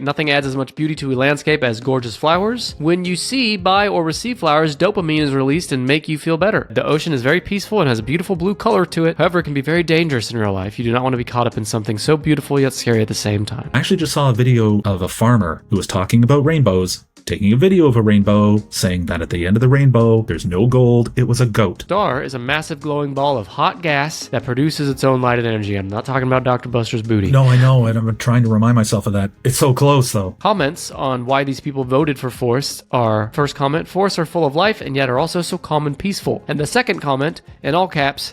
Nothing adds as much beauty to a landscape as gorgeous flowers. When you see, buy, or receive flowers, dopamine is released and make you feel better. The ocean is very peaceful and has a beautiful blue color to it. However, it can be very dangerous in real life. You do not want to be caught up in something so beautiful yet scary at the same time. I actually just saw a video of a farmer who was talking about rainbows, taking a video of a rainbow, saying that at the end of the rainbow, there's no gold, it was a goat. Star is a massive glowing ball of hot gas that produces its own light and energy. I'm not talking about Dr. Buster's booty. No, I know, and I'm trying to remind myself of that. It's so close, though. Comments on why these people voted for forests are, first comment, forests are full of life and yet are also so calm and peaceful. And the second comment, in all caps,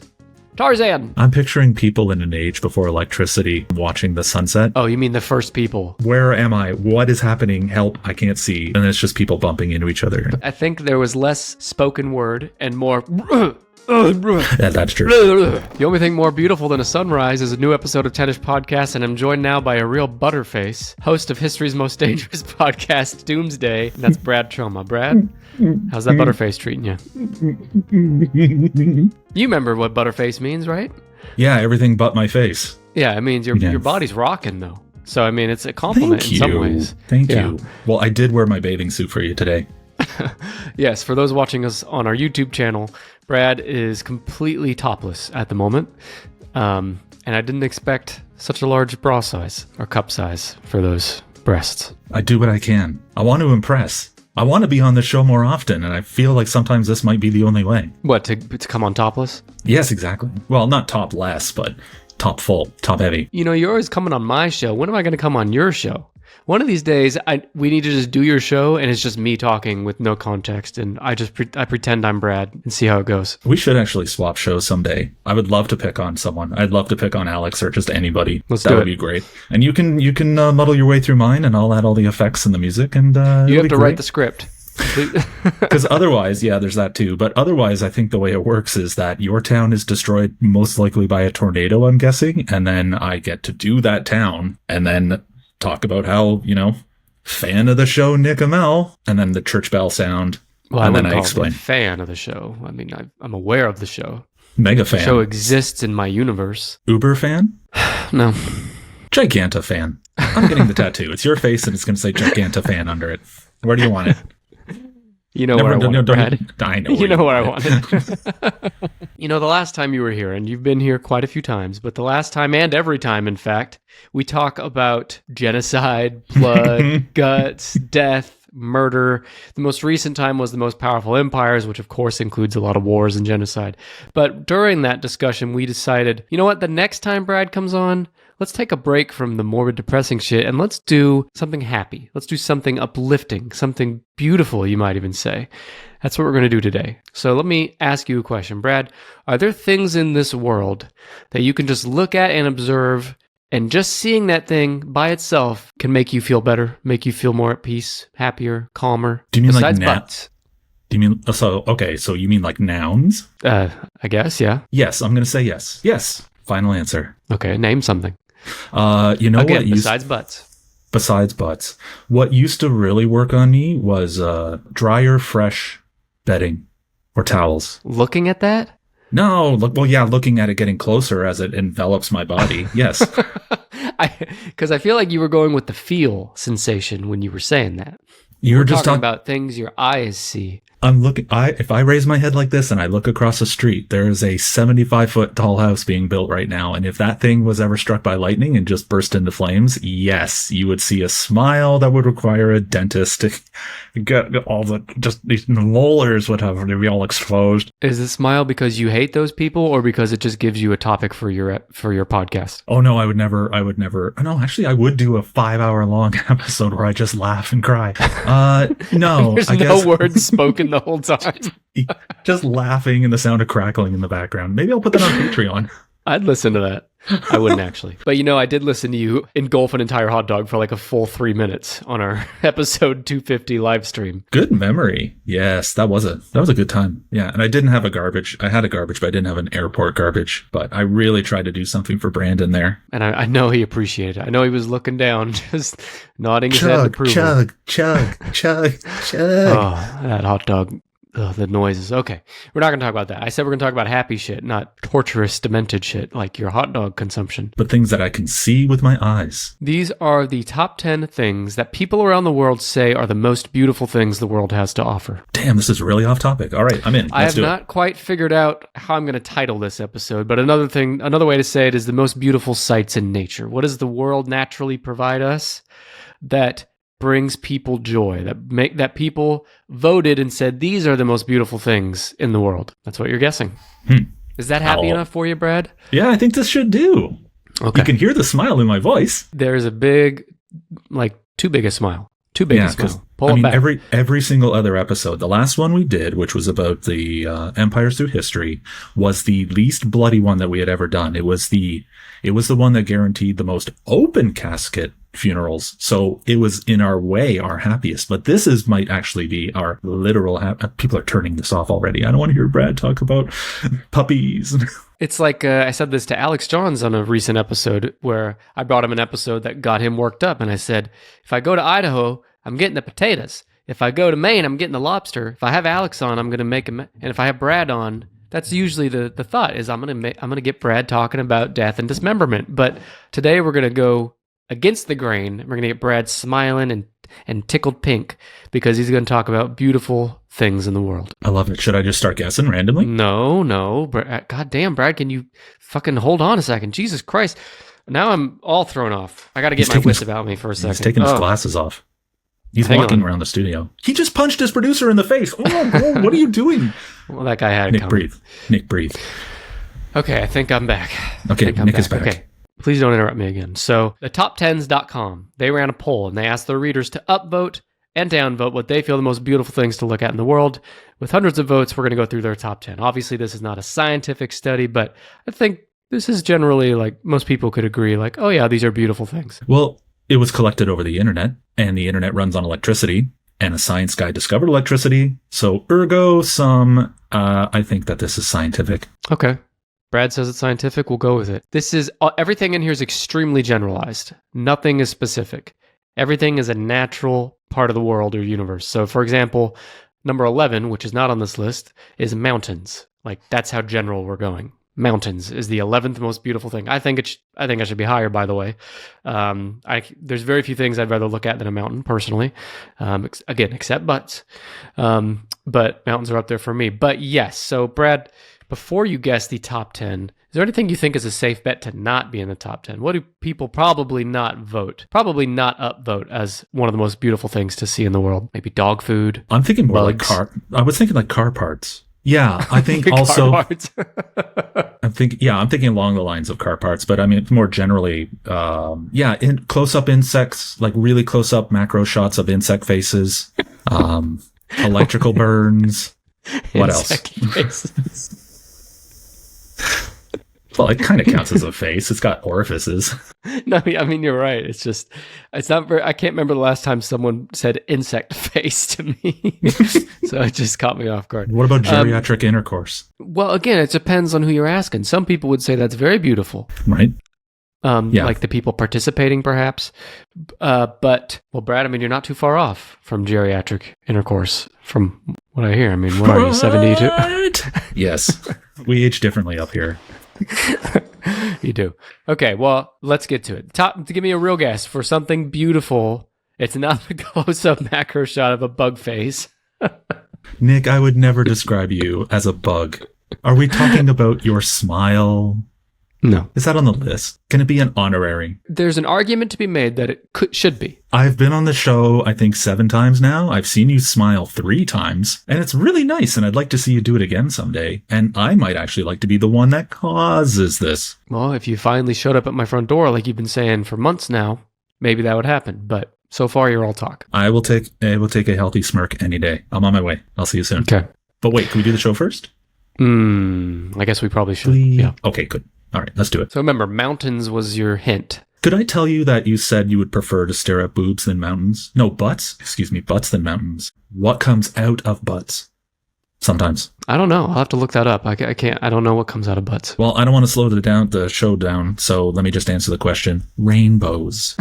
Tarzan. I'm picturing people in an age before electricity watching the sunset. Oh, you mean the first people? Where am I? What is happening? Help, I can't see. And it's just people bumping into each other. I think there was less spoken word and more... Yeah, that's true. The only thing more beautiful than a sunrise is a new episode of 10ish Podcast, and I'm joined now by a real butterface, host of history's most dangerous podcast, Doomsday, and that's Brad Choma. Brad, how's that butterface treating you? You remember what butterface means, right? Yeah, everything but my face. Yeah, it means your body's rocking, though. So, I mean, it's a compliment in some ways. Thank you. Well, I did wear my bathing suit for you today. Yes, for those watching us on our YouTube channel, Brad is completely topless at the moment. And I didn't expect such a large bra size or cup size for those breasts. I do what I can. I want to impress. I want to be on the show more often, and I feel like sometimes this might be the only way. What, to come on topless? Yes, exactly. Well, not topless, but top full, top heavy. You know, you're always coming on my show. When am I going to come on your show? One of these days, we need to just do your show, and it's just me talking with no context, and I pretend I'm Brad and see how it goes. We should actually swap shows someday. I would love to pick on someone. I'd love to pick on Alex or just anybody. That would be great. And you can muddle your way through mine, and I'll add all the effects and the music, and you have to write the script. Because otherwise, yeah, there's that too. But otherwise, I think the way it works is that your town is destroyed most likely by a tornado, I'm guessing, and then I get to do that town, and then talk about how, fan of the show, Nick Emel, and then the church bell sound. Well, and then I explain. Fan of the show. I mean, I'm aware of the show. Mega fan. The show exists in my universe. Uber fan? No. Giganta fan. I'm getting the tattoo. It's your face and it's going to say Giganta fan under it. Where do you want it? You know where I want it, Brad. I know. You know where I want it. The last time you were here, and you've been here quite a few times, but the last time and every time, in fact, we talk about genocide, blood, guts, death, murder. The most recent time was the most powerful empires, which of course includes a lot of wars and genocide. But during that discussion, we decided, you know what, the next time Brad comes on, let's take a break from the morbid, depressing shit, and let's do something happy. Let's do something uplifting, something beautiful, you might even say. That's what we're going to do today. So let me ask you a question. Brad, are there things in this world that you can just look at and observe, and just seeing that thing by itself can make you feel better, make you feel more at peace, happier, calmer? Do you mean besides like butts? Do you mean, so you mean like nouns? I guess, yeah. Yes, I'm going to say yes. Yes. Final answer. Okay, name something. Again, what besides butts. Besides butts. What used to really work on me was drier, fresh bedding or towels. Looking at that? No, looking at it getting closer as it envelops my body. Yes. Because I feel like you were going with the feel sensation when you were saying that. We're just talking about things your eyes see. If I raise my head like this and I look across the street, there is a 75-foot tall house being built right now. And if that thing was ever struck by lightning and just burst into flames, yes, you would see a smile that would require a dentist to get all these molars would have to be all exposed. Is the smile because you hate those people or because it just gives you a topic for your podcast? Oh no, I would never. No, actually I would do a 5-hour long episode where I just laugh and cry. No, there's no words spoken the whole time. Just laughing and the sound of crackling in the background. Maybe I'll put that on Patreon. I'd listen to that. I wouldn't actually. But I did listen to you engulf an entire hot dog for like a full 3 minutes on our episode 250 live stream. Good memory. Yes, that was a good time. Yeah, and I didn't have a garbage. I had a garbage, but I didn't have an airport garbage. But I really tried to do something for Brandon there. And I know he appreciated it. I know he was looking down, just nodding his head in approval. Chug. Oh, that hot dog. the noises. Okay, we're not going to talk about that. I said we're going to talk about happy shit, not torturous, demented shit like your hot dog consumption. But things that I can see with my eyes. These are the top 10 things that people around the world say are the most beautiful things the world has to offer. Damn, this is really off topic. All right, I'm in. I have not quite figured out how I'm going to title this episode, but another way to say it is the most beautiful sights in nature. What does the world naturally provide us that brings people joy, that people voted and said these are the most beautiful things in the world? That's what you're guessing. Is that happy enough for you, Brad? Yeah, I think this should do. Okay. You can hear the smile in my voice. There's a big, like, too big a smile. Too big a smile. Pull it back. Every single other episode, the last one we did, which was about the empires through history, was the least bloody one that we had ever done. It was the one that guaranteed the most open casket funerals. So it was in our way our happiest. But this might actually be our literal people are turning this off already. I don't want to hear Brad talk about puppies. It's like I said this to Alex Johns on a recent episode where I brought him an episode that got him worked up. And I said, if I go to Idaho, I'm getting the potatoes. If I go to Maine, I'm getting the lobster. If I have Alex on, I'm going to make him. And if I have Brad on, that's usually the thought is I'm going to get Brad talking about death and dismemberment. But today we're going to go against the grain. We're going to get Brad smiling and tickled pink because he's going to talk about beautiful things in the world. I love it. Should I just start guessing randomly? No. God damn, Brad, can you fucking hold on a second? Jesus Christ. Now I'm all thrown off. I got to get my wits about me for a second. He's taking his glasses off. He's walking around the studio. He just punched his producer in the face. Oh, what are you doing? Well, that guy had Nick, breathe. Nick, breathe. Okay, I think I'm back. Okay, Nick is back. Okay, please don't interrupt me again. So, the top10s.com, they ran a poll and they asked their readers to upvote and downvote what they feel the most beautiful things to look at in the world. With hundreds of votes, we're going to go through their top 10. Obviously, this is not a scientific study, but I think this is generally like most people could agree, like, oh yeah, these are beautiful things. Well, it was collected over the internet, and the internet runs on electricity, and a science guy discovered electricity. So ergo I think that this is scientific. Okay. Brad says it's scientific. We'll go with it. This is everything in here is extremely generalized. Nothing is specific. Everything is a natural part of the world or universe. So, for example, number 11, which is not on this list, is mountains. Like, that's how general we're going. Mountains is the 11th most beautiful thing. I think I should be higher, by the way. There's very few things I'd rather look at than a mountain, personally. Again, except butts. But mountains are up there for me. But yes, so Brad, before you guess the top 10, is there anything you think is a safe bet to not be in the top 10? What do people probably not upvote as one of the most beautiful things to see in the world? Maybe dog food. I'm thinking more bugs. I was thinking like car parts. Yeah, I think also. I'm thinking along the lines of car parts, but I mean more generally, in close-up insects, like really close-up macro shots of insect faces, electrical burns. What else? Well, it kind of counts as a face. It's got orifices. No, I mean, you're right. It's not very, I can't remember the last time someone said insect face to me. So it just caught me off guard. What about geriatric intercourse? Well, again, it depends on who you're asking. Some people would say that's very beautiful. Right. Like the people participating, perhaps. But, well, Brad, I mean, you're not too far off from geriatric intercourse, from what I hear. I mean, what are you, 72? Yes. We age differently up here. You do. Okay, well, let's get to it. Give me a real guess for something beautiful. It's not a close-up macro shot of a bug face. Nick, I would never describe you as a bug. Are we talking about your smile? No. Is that on the list? Can it be an honorary? There's an argument to be made that it should be. I've been on the show, I think, 7 times now. I've seen you smile 3 times, and it's really nice, and I'd like to see you do it again someday. And I might actually like to be the one that causes this. Well, if you finally showed up at my front door like you've been saying for months now, maybe that would happen. But so far, you're all talk. I will take a healthy smirk any day. I'm on my way. I'll see you soon. Okay. But wait, can we do the show first? I guess we probably should. Yeah. Okay, good. All right, let's do it. So remember, mountains was your hint. Could I tell you that you said you would prefer to stare at boobs than mountains? No, butts. Excuse me, butts than mountains. What comes out of butts? sometimes. I don't know. I'll have to look that up. I can't. I don't know what comes out of butts. Well, I don't want to slow the show down, so let me just answer the question. Rainbows.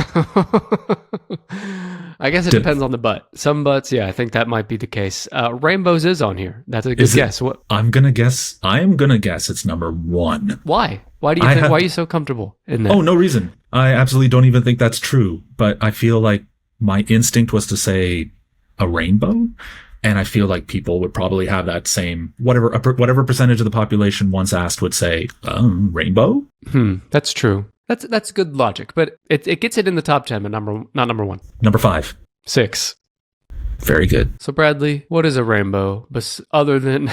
I guess it depends on the butt. Some butts, yeah, I think that might be the case. Rainbows is on here. That's a good guess. What? I am gonna guess it's number 1. Why? Why do you think? Why are you so comfortable in that? Oh, no reason. I absolutely don't even think that's true. But I feel like my instinct was to say a rainbow. And I feel like people would probably have that same, whatever percentage of the population once asked would say, rainbow? That's true. That's good logic, but it gets it in the top 10, but not number 1. Number 5. 6. Very good. So Bradley, what is a rainbow? But other than,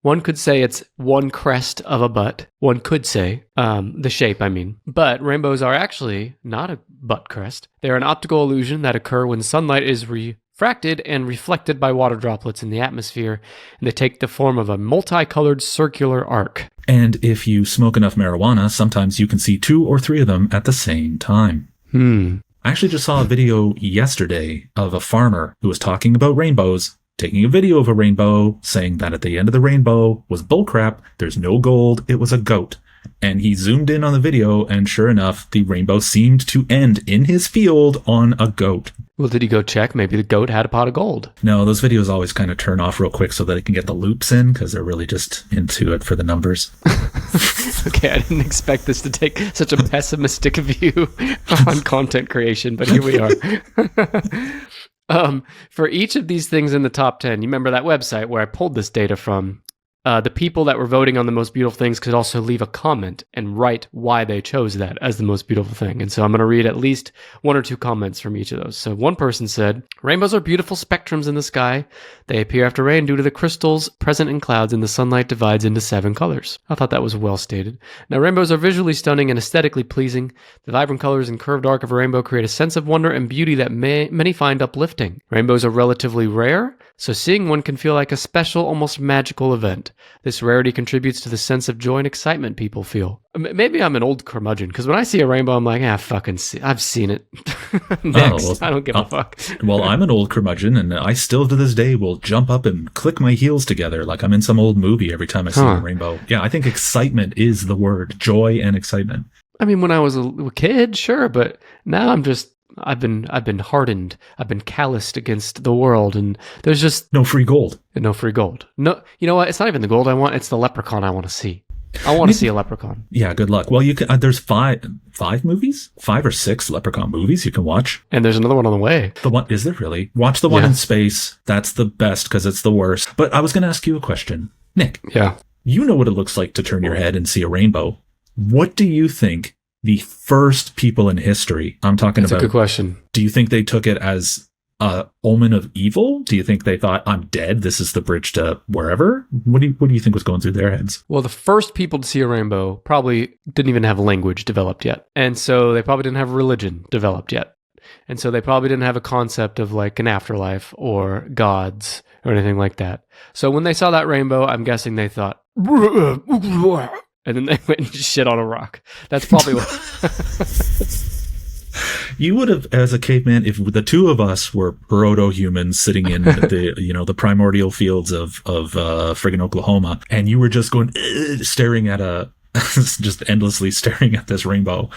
one could say it's one crest of a butt. One could say, the shape, I mean. But rainbows are actually not a butt crest. They're an optical illusion that occur when sunlight is refracted and reflected by water droplets in the atmosphere, and they take the form of a multicolored circular arc. And if you smoke enough marijuana, sometimes you can see 2 or 3 of them at the same time. I actually just saw a video yesterday of a farmer who was talking about rainbows, taking a video of a rainbow, saying that at the end of the rainbow was bullcrap, there's no gold, it was a goat. And he zoomed in on the video, and sure enough, the rainbow seemed to end in his field on a goat. Well, did he go check? Maybe the goat had a pot of gold. No, those videos always kind of turn off real quick so that they can get the loops in, because they're really just into it for the numbers. Okay, I didn't expect this to take such a pessimistic view on content creation, but here we are. For each of these things in the top 10, you remember that website where I pulled this data from? The people that were voting on the most beautiful things could also leave a comment and write why they chose that as the most beautiful thing. And so I'm going to read at least 1 or 2 comments from each of those. So one person said, rainbows are beautiful spectrums in the sky. They appear after rain due to the crystals present in clouds, and the sunlight divides into 7 colors. I thought that was well stated. Now, rainbows are visually stunning and aesthetically pleasing. The vibrant colors and curved arc of a rainbow create a sense of wonder and beauty that many find uplifting. Rainbows are relatively rare, so seeing one can feel like a special, almost magical event. This rarity contributes to the sense of joy and excitement people feel. Maybe I'm an old curmudgeon, because when I see a rainbow, I'm like, I've seen it. Next, I don't give a fuck. Well, I'm an old curmudgeon, and I still to this day will jump up and click my heels together like I'm in some old movie every time I see a rainbow. Yeah, I think excitement is the word. Joy and excitement. I mean, when I was a kid, sure, but now I've been hardened. I've been calloused against the world, and there's just no free gold. No free gold. No, you know what? It's not even the gold I want. It's the leprechaun I want to see. I want to see a leprechaun. Yeah, good luck. Well, you can. There's five movies, 5 or 6 leprechaun movies you can watch, and there's another one on the way. The one is there really? Watch the one in space. That's the best because it's the worst. But I was going to ask you a question, Nick. Yeah. You know what it looks like to turn your head and see a rainbow. What do you think? The first people in history, I'm talking That's about. That's a good question. Do you think they took it as a omen of evil? Do you think they thought, I'm dead, this is the bridge to wherever? What do you think was going through their heads? Well, the first people to see a rainbow probably didn't even have language developed yet. And so they probably didn't have religion developed yet. And so they probably didn't have a concept of like an afterlife or gods or anything like that. So when they saw that rainbow, I'm guessing they thought, and then they went and shit on a rock. That's probably what. You would have, as a caveman, if the 2 of us were proto-humans sitting in the primordial fields of friggin' Oklahoma, and you were just going staring at just endlessly staring at this rainbow.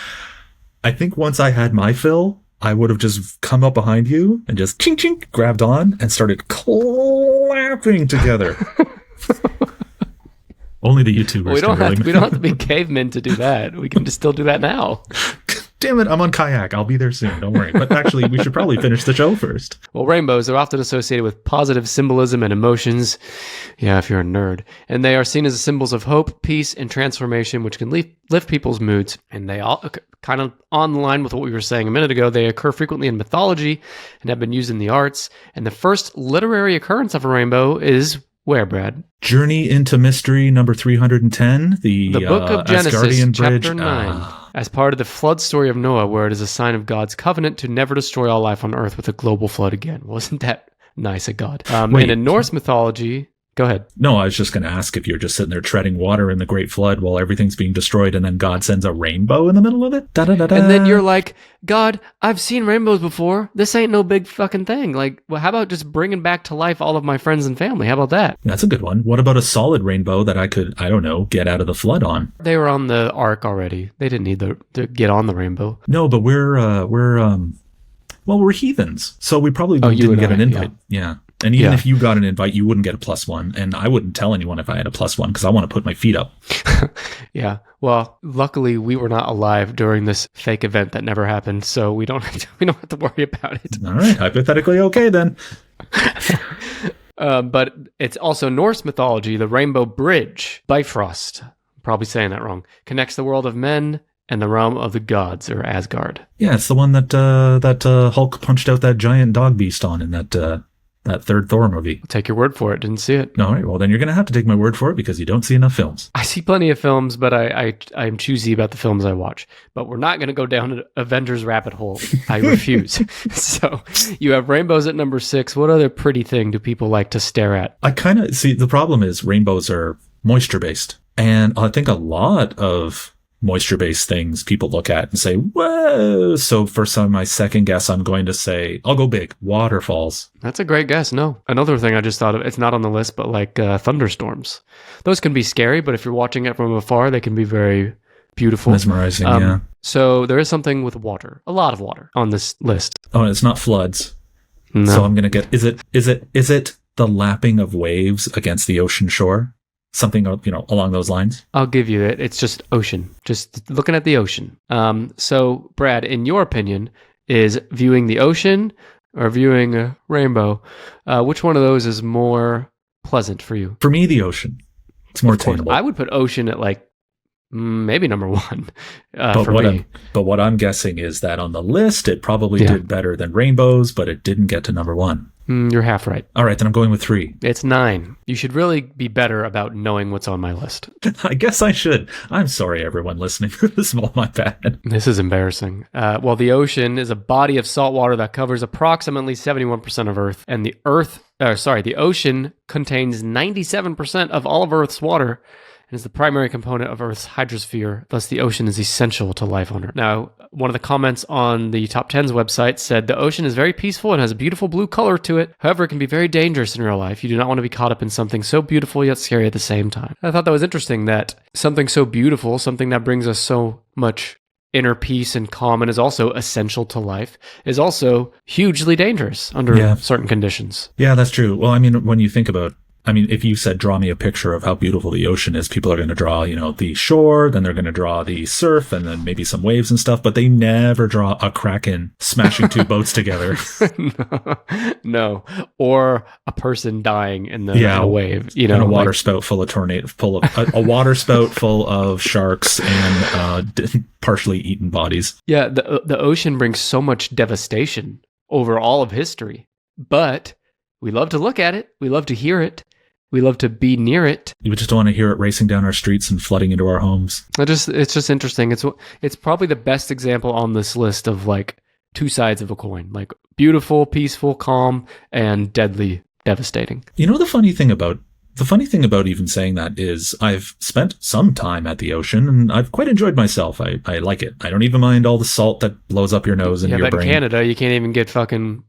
I think once I had my fill, I would have just come up behind you and just chink chink grabbed on and started clapping together. Only the YouTubers. We don't have to be cavemen to do that. We can just still do that now. Damn it, I'm on kayak. I'll be there soon. Don't worry. But actually, we should probably finish the show first. Well, rainbows are often associated with positive symbolism and emotions. Yeah, if you're a nerd. And they are seen as symbols of hope, peace, and transformation, which can lift people's moods. And they all kind of on the line with what we were saying a minute ago. They occur frequently in mythology and have been used in the arts. And the first literary occurrence of a rainbow is where, Brad? Journey into Mystery number 310, the Book of Genesis, Asgardian Bridge. Chapter 9. As part of the flood story of Noah, where it is a sign of God's covenant to never destroy all life on earth with a global flood again. Wasn't that nice of God? And in Norse mythology, Go ahead. No, I was just going to ask if you're just sitting there treading water in the Great Flood while everything's being destroyed, and then God sends a rainbow in the middle of it. Da-da-da-da. And then you're like, God, I've seen rainbows before. This ain't no big fucking thing. Like, well, how about just bringing back to life all of my friends and family? How about that? That's a good one. What about a solid rainbow that I could, I don't know, get out of the flood on? They were on the ark already. They didn't need to get on the rainbow. No, but we're heathens, so we probably didn't get an invite. Yeah. And even if you got an invite, you wouldn't get a +1. And I wouldn't tell anyone if I had a +1 because I want to put my feet up. Well, luckily we were not alive during this fake event that never happened, so we don't have to worry about it. All right, hypothetically okay then. But it's also Norse mythology. The Rainbow Bridge, Bifrost, I'm probably saying that wrong, connects the world of men and the realm of the gods, or Asgard. Yeah, it's the one that Hulk punched out that giant dog beast on in that third Thor movie. I'll take your word for it. Didn't see it. All right, well, then you're going to have to take my word for it because you don't see enough films. I see plenty of films, but I'm choosy about the films I watch. But we're not going to go down an Avengers rabbit hole. I refuse. So you have rainbows at number 6. What other pretty thing do people like to stare at? I kind of see the problem is rainbows are moisture-based. And I think a lot of moisture-based things people look at and say, whoa. So for my second guess, I'm going to say, I'll go big, waterfalls. That's a great guess. No. Another thing I just thought of, it's not on the list, but like thunderstorms. Those can be scary, but if you're watching it from afar, they can be very beautiful. Mesmerizing, yeah. So there is something with water, a lot of water on this list. Oh, and it's not floods. No. So I'm going to get, is it the lapping of waves against the ocean shore? Something, along those lines. I'll give you it. It's just ocean. Just looking at the ocean. So, Brad, in your opinion, is viewing the ocean or viewing a rainbow, which one of those is more pleasant for you? For me, the ocean. It's more attainable. I would put ocean at like maybe number 1 but what I'm guessing is that on the list, it probably did better than rainbows, but it didn't get to number 1. You're half right. All right, then I'm going with 3. It's 9. You should really be better about knowing what's on my list. I guess I should. I'm sorry, everyone listening. This is all my bad. This is embarrassing. Well, the ocean is a body of salt water that covers approximately 71% of Earth, and the ocean contains 97% of all of Earth's water and is the primary component of Earth's hydrosphere. Thus, the ocean is essential to life on Earth. Now, one of the comments on the Top 10's website said, the ocean is very peaceful and has a beautiful blue color to it. However, it can be very dangerous in real life. You do not want to be caught up in something so beautiful yet scary at the same time. I thought that was interesting that something so beautiful, something that brings us so much inner peace and calm and is also essential to life, is also hugely dangerous under certain conditions. Yeah, that's true. Well, I mean, when you think about if you said, draw me a picture of how beautiful the ocean is, people are going to draw, the shore, then they're going to draw the surf and then maybe some waves and stuff, but they never draw a kraken smashing 2 boats together. No. Or a person dying in a wave, and a water spout full of a water spout full of sharks and partially eaten bodies. Yeah. The ocean brings so much devastation over all of history, but we love to look at it. We love to hear it. We love to be near it. You just don't want to hear it racing down our streets and flooding into our homes. It's just interesting. It's probably the best example on this list of like 2 sides of a coin, like beautiful, peaceful, calm, and deadly, devastating. The funny thing about even saying that is I've spent some time at the ocean and I've quite enjoyed myself. I like it. I don't even mind all the salt that blows up your nose and your brain. In Canada, you can't even get fucking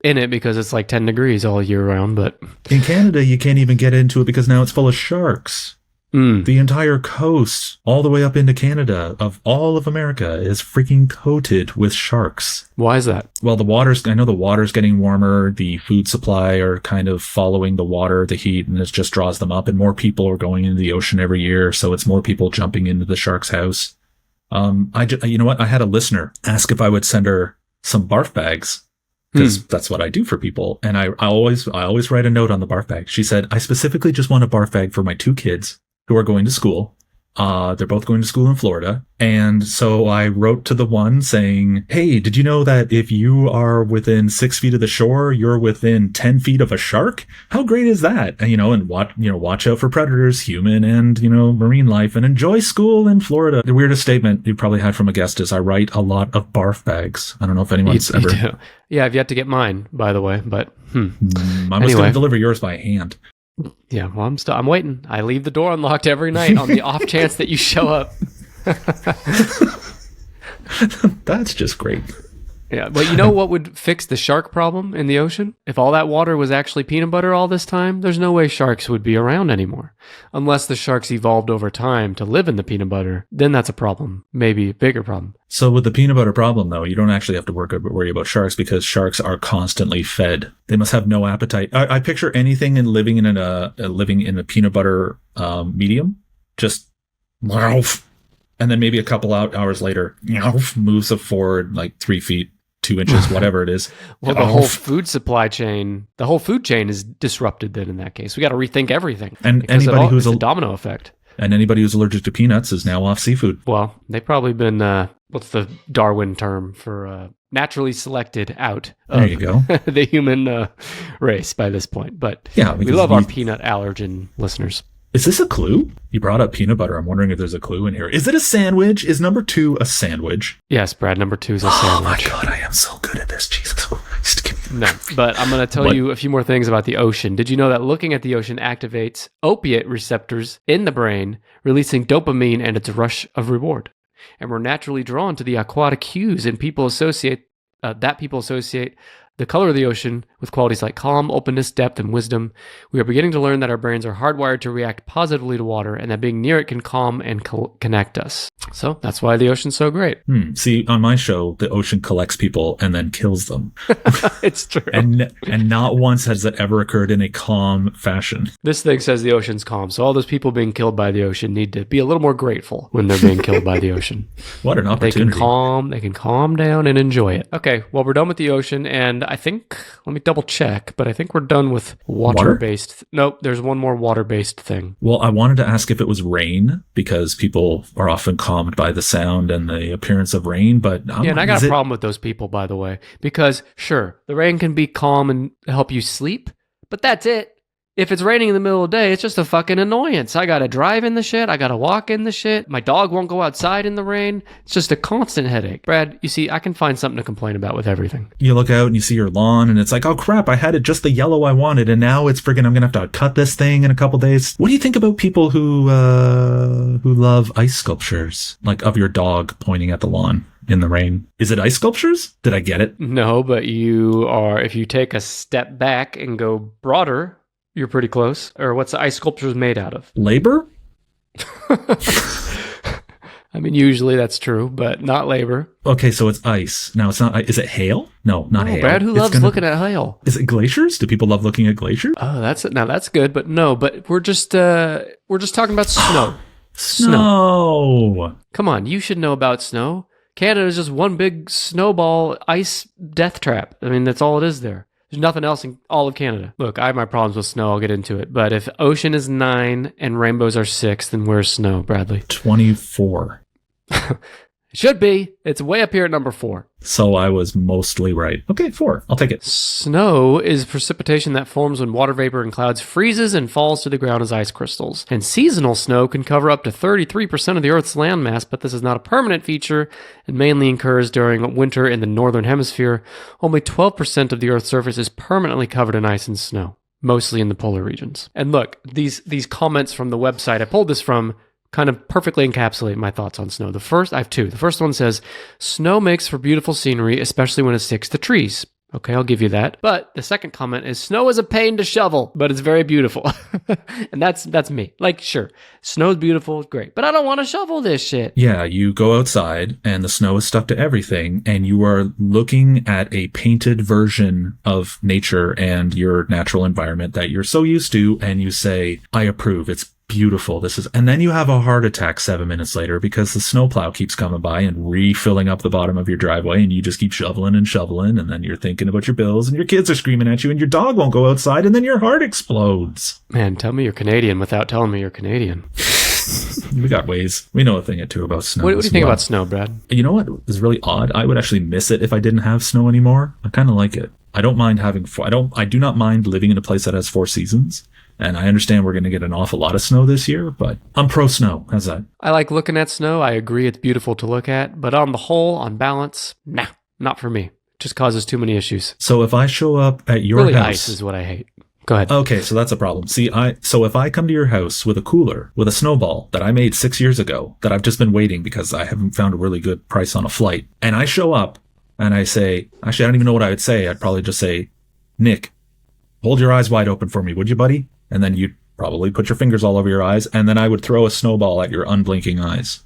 in it because it's like 10 degrees all year round. But in Canada, you can't even get into it because now it's full of sharks. The entire coast, all the way up into Canada, of all of America, is freaking coated with sharks. Why is that? Well, I know the water's getting warmer, the food supply are kind of following the water, the heat, and it just draws them up, and more people are going into the ocean every year, so it's more people jumping into the shark's house. You know what? I had a listener ask if I would send her some barf bags, because that's what I do for people. And I always write a note on the barf bag. She said, I specifically just want a barf bag for my 2 kids who are going to school. They're both going to school in Florida. And so I wrote to the one saying, hey, did you know that if you are within 6 feet of the shore, you're within 10 feet of a shark? How great is that? And watch out for predators, human and, marine life, and enjoy school in Florida. The weirdest statement you probably had from a guest is I write a lot of barf bags. I don't know if anyone's ever. Yeah, I've yet to get mine, by the way, but I was going to deliver yours by hand. Yeah, well, I'm waiting. I leave the door unlocked every night on the off chance that you show up. That's just great. Yeah, but you know what would fix the shark problem in the ocean? If all that water was actually peanut butter all this time, there's no way sharks would be around anymore. Unless the sharks evolved over time to live in the peanut butter, then that's a problem. Maybe a bigger problem. So with the peanut butter problem, though, you don't actually have to worry about sharks because sharks are constantly fed. They must have no appetite. I picture anything in living in a peanut butter medium, just and then maybe a couple hours later, moves it forward like 3 feet. 2 inches, whatever it is. Well, the whole food chain is disrupted then in that case. We got to rethink everything. And anybody who's a domino effect. And anybody who's allergic to peanuts is now off seafood. Well, they've probably been, what's the Darwin term for naturally selected out of there you go. the human race by this point. But yeah, we love our peanut allergen listeners. Is this a clue? You brought up peanut butter. I'm wondering if there's a clue in here. Is it a sandwich? Is number 2 a sandwich? Yes, Brad, number 2 is a sandwich. Oh my God, I am so good at this. Jesus Christ. No, but I'm going to tell you a few more things about the ocean. Did you know that looking at the ocean activates opiate receptors in the brain, releasing dopamine and its rush of reward? And we're naturally drawn to the aquatic hues, and people associate the color of the ocean with qualities like calm, openness, depth, and wisdom. We are beginning to learn that our brains are hardwired to react positively to water and that being near it can calm and connect us. So that's why the ocean's so great. See, on my show, the ocean collects people and then kills them. It's true. And not once has that ever occurred in a calm fashion. This thing says the ocean's calm. So all those people being killed by the ocean need to be a little more grateful when they're being killed by the ocean. What an opportunity. They can calm down and enjoy it. Okay, well, we're done with the ocean, and I think, let me double check, but I think we're done with water-based. Nope, there's one more water-based thing. Well, I wanted to ask if it was rain, because people are often calmed by the sound and the appearance of rain, but and I got a problem with those people, by the way, because sure, the rain can be calm and help you sleep, but that's it. If it's raining in the middle of the day, it's just a fucking annoyance. I gotta drive in the shit. I gotta walk in the shit. My dog won't go outside in the rain. It's just a constant headache. Brad, you see, I can find something to complain about with everything. You look out and you see your lawn and it's like, oh crap, I had it just the yellow I wanted and now it's friggin' I'm gonna have to cut this thing in a couple days. What do you think about people who love ice sculptures? Like of your dog pointing at the lawn in the rain. Is it ice sculptures? Did I get it? No, but if you take a step back and go broader, you're pretty close. Or what's the ice sculptures made out of? Labor? I mean, usually that's true, but not labor. Okay, so it's ice. Now it's not. Is it hail? No, not hail. Brad, who loves looking at hail? Is it glaciers? Do people love looking at glaciers? Oh, that's good, but no. But we're just talking about snow. Snow. Come on, you should know about snow. Canada is just one big snowball ice death trap. I mean, that's all it is there. There's nothing else in all of Canada. Look, I have my problems with snow. I'll get into it. But if ocean is 9 and rainbows are 6, then where's snow, Bradley? 24. It should be. It's way up here at number 4. So I was mostly right. Okay, 4. I'll take it. Snow is precipitation that forms when water vapor in clouds freezes and falls to the ground as ice crystals. And seasonal snow can cover up to 33% of the Earth's landmass, but this is not a permanent feature and mainly occurs during winter in the northern hemisphere. Only 12% of the Earth's surface is permanently covered in ice and snow, mostly in the polar regions. And look, these comments from the website, I pulled this from, kind of perfectly encapsulate my thoughts on snow. I have 2. The first one says, snow makes for beautiful scenery, especially when it sticks to trees. Okay, I'll give you that. But the second comment is, snow is a pain to shovel, but it's very beautiful. And that's me. Like, sure, snow's beautiful, great, but I don't want to shovel this shit. Yeah, you go outside and the snow is stuck to everything and you are looking at a painted version of nature and your natural environment that you're so used to, and you say, I approve, it's beautiful. And then you have a heart attack 7 minutes later because the snowplow keeps coming by and refilling up the bottom of your driveway, and you just keep shoveling, and then you're thinking about your bills, and your kids are screaming at you, and your dog won't go outside, and then your heart explodes. Man, tell me you're Canadian without telling me you're Canadian. We got ways. We know a thing or two about snow. What do you think about snow, Brad? You know what is really odd? I would actually miss it if I didn't have snow anymore. I kind of like it. I don't mind having I do not mind living in a place that has 4 seasons. And I understand we're going to get an awful lot of snow this year, but I'm pro snow. How's that? I like looking at snow. I agree it's beautiful to look at. But on the whole, on balance, not for me. It just causes too many issues. So if I show up at your house... Really, house... ice is what I hate. Go ahead. Okay, so that's a problem. See, so if I come to your house with a cooler, with a snowball that I made 6 years ago, that I've just been waiting because I haven't found a really good price on a flight, and I show up and I say, actually, I don't even know what I would say. I'd probably just say, Nick, hold your eyes wide open for me, would you, buddy? And then you'd probably put your fingers all over your eyes, and then I would throw a snowball at your unblinking eyes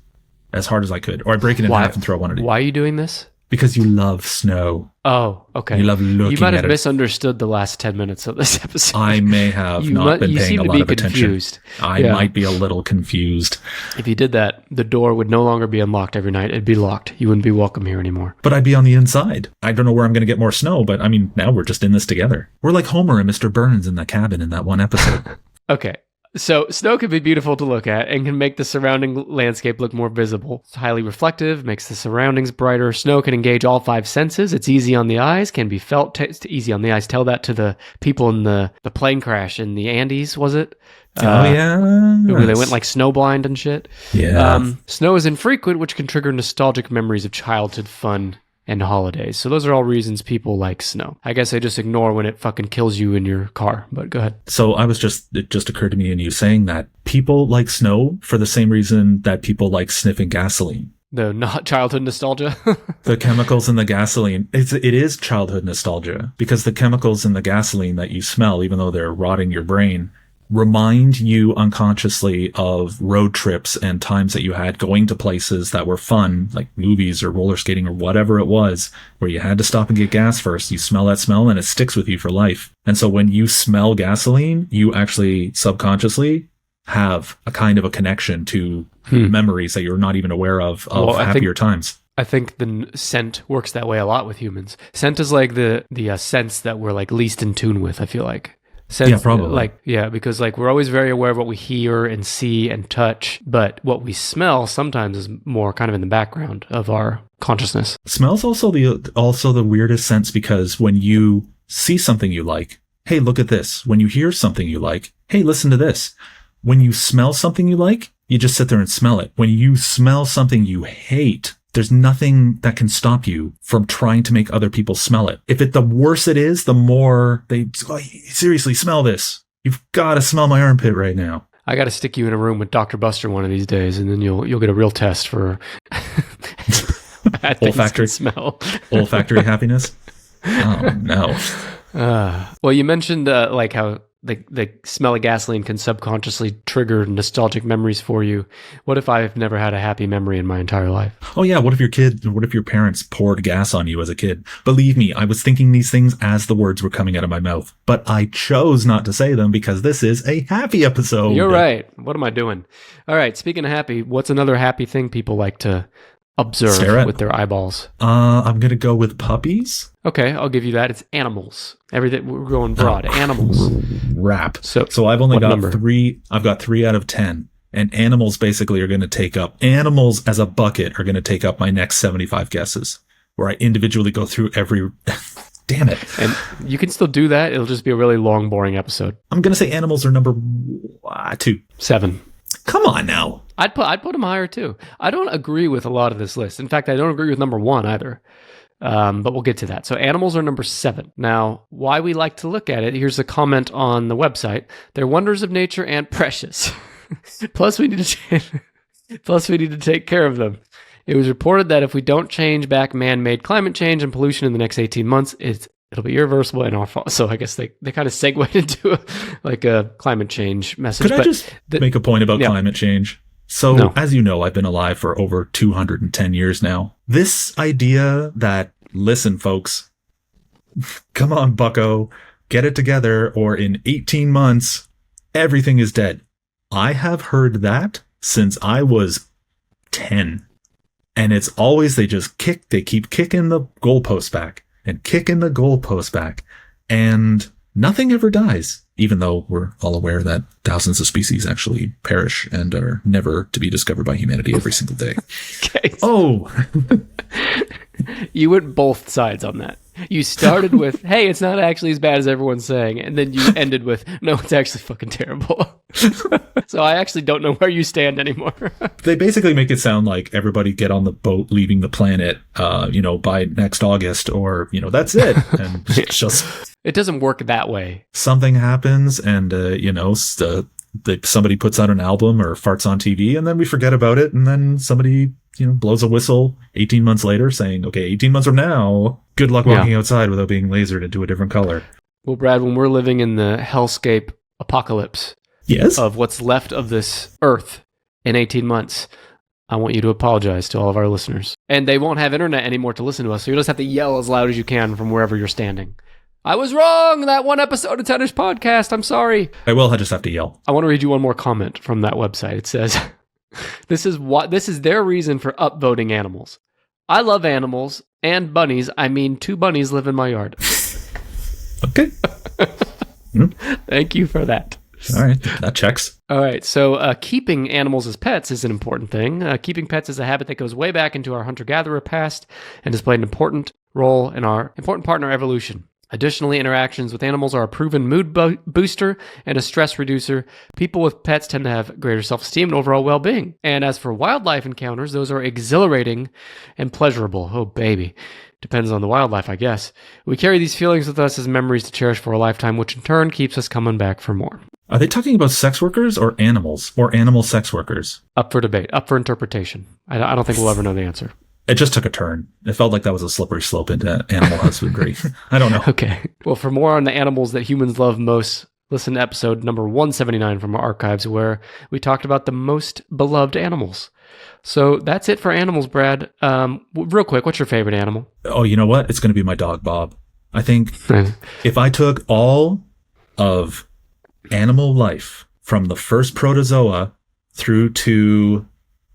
as hard as I could. Or I'd break it in half and throw one at you. Why are you doing this? Because you love snow. Oh, okay. You love looking at it. You might have misunderstood the last 10 minutes of this episode. I may have not been paying a lot of attention. Confused. I might be a little confused. If you did that, the door would no longer be unlocked every night. It'd be locked. You wouldn't be welcome here anymore. But I'd be on the inside. I don't know where I'm going to get more snow, but I mean, now we're just in this together. We're like Homer and Mr. Burns in the cabin in that one episode. Okay. So snow can be beautiful to look at and can make the surrounding landscape look more visible. It's highly reflective, makes the surroundings brighter. Snow can engage all 5 senses. It's easy on the eyes, can be felt. It's easy on the eyes. Tell that to the people in the plane crash in the Andes, was it? Where they went like snowblind and shit. Yeah. Snow is infrequent, which can trigger nostalgic memories of childhood fun and holidays. So those are all reasons people like snow. I guess I just ignore when it fucking kills you in your car, but go ahead. So it just occurred to me in you saying that people like snow for the same reason that people like sniffing gasoline. The not childhood nostalgia? The chemicals in the gasoline, it is childhood nostalgia because the chemicals in the gasoline that you smell, even though they're rotting your brain, remind you unconsciously of road trips and times that you had going to places that were fun, like movies or roller skating or whatever it was, where you had to stop and get gas first. You smell that smell and it sticks with you for life. And so when you smell gasoline, you actually subconsciously have a kind of a connection to memories that you're not even aware of happier times. I think the scent works that way a lot with humans. Scent is like the sense that we're like least in tune with, I feel like. Sense, yeah, probably. Because we're always very aware of what we hear and see and touch, but what we smell sometimes is more kind of in the background of our consciousness. Smell's also the weirdest sense because when you see something you like, hey, look at this. When you hear something you like, hey, listen to this. When you smell something you like, you just sit there and smell it. When you smell something you hate, there's nothing that can stop you from trying to make other people smell it. The worse it is, the more they seriously smell this. You've got to smell my armpit right now. I got to stick you in a room with Dr. Buster one of these days, and then you'll get a real test for olfactory happiness. Oh no. Well, you mentioned how the smell of gasoline can subconsciously trigger nostalgic memories for you. What if I've never had a happy memory in my entire life? Oh yeah, what if your parents poured gas on you as a kid? Believe me, I was thinking these things as the words were coming out of my mouth, but I chose not to say them because this is a happy episode. You're right. What am I doing? All right, speaking of happy, what's another happy thing people like to observe with their eyeballs? I'm going to go with puppies. Okay, I'll give you that. It's animals. Everything, we're going broad. Animals. Rap. So I've only got number? 3. I've got 3 out of 10. And animals basically are going to take up, animals as a bucket are going to take up my next 75 guesses, where I individually go through every, damn it. And you can still do that. It'll just be a really long, boring episode. I'm going to say animals are number 2. 7. Come on now. I'd put them higher too. I don't agree with a lot of this list. In fact, I don't agree with number 1 either. But we'll get to that. So animals are number 7. Now, why we like to look at it, here's a comment on the website. They're wonders of nature and precious. Plus, we need to take care of them. It was reported that if we don't change back man-made climate change and pollution in the next 18 months, it'll be irreversible and our fault. So I guess they kind of segued into a climate change message. Could I just make a point about climate change? So, as you know, I've been alive for over 210 years now. This idea that, listen, folks, come on, bucko, get it together, or in 18 months, everything is dead. I have heard that since I was 10. And it's always they keep kicking the goalpost back and kicking the goalpost back. And nothing ever dies, even though we're all aware that thousands of species actually perish and are never to be discovered by humanity every single day. Okay. Oh! You went both sides on that. You started with, hey, it's not actually as bad as everyone's saying. And then you ended with, no, it's actually fucking terrible. So I actually don't know where you stand anymore. They basically make it sound like everybody get on the boat leaving the planet, by next August, or, that's it. And It doesn't work that way. Something happens and, somebody puts out an album or farts on TV and then we forget about it. And then somebody, blows a whistle 18 months later saying, okay, 18 months from now, good luck walking outside without being lasered into a different color. Well, Brad, when we're living in the hellscape apocalypse of what's left of this earth in 18 months, I want you to apologize to all of our listeners. And they won't have internet anymore to listen to us, so you'll just have to yell as loud as you can from wherever you're standing. I was wrong! That one episode of Tennis Podcast, I'm sorry. I just have to yell. I want to read you one more comment from that website. It says, this is their reason for upvoting animals. I love animals and bunnies. I mean, 2 bunnies live in my yard. Okay. Thank you for that. All right, that checks. All right, so keeping animals as pets is an important thing. Keeping pets is a habit that goes way back into our hunter-gatherer past and has played an important part in our evolution. Additionally, interactions with animals are a proven mood booster and a stress reducer. People with pets tend to have greater self-esteem and overall well-being. And as for wildlife encounters, those are exhilarating and pleasurable. Oh, baby. Depends on the wildlife, I guess. We carry these feelings with us as memories to cherish for a lifetime, which in turn keeps us coming back for more. Are they talking about sex workers or animals or animal sex workers? Up for debate, up for interpretation. I don't think we'll ever know the answer. It just took a turn. It felt like that was a slippery slope into animal husbandry. I don't know. Okay. Well, for more on the animals that humans love most, listen to episode number 179 from our archives, where we talked about the most beloved animals. So that's it for animals, Brad. Real quick, what's your favorite animal? Oh, you know what? It's going to be my dog, Bob. I think if I took all of animal life from the first protozoa through to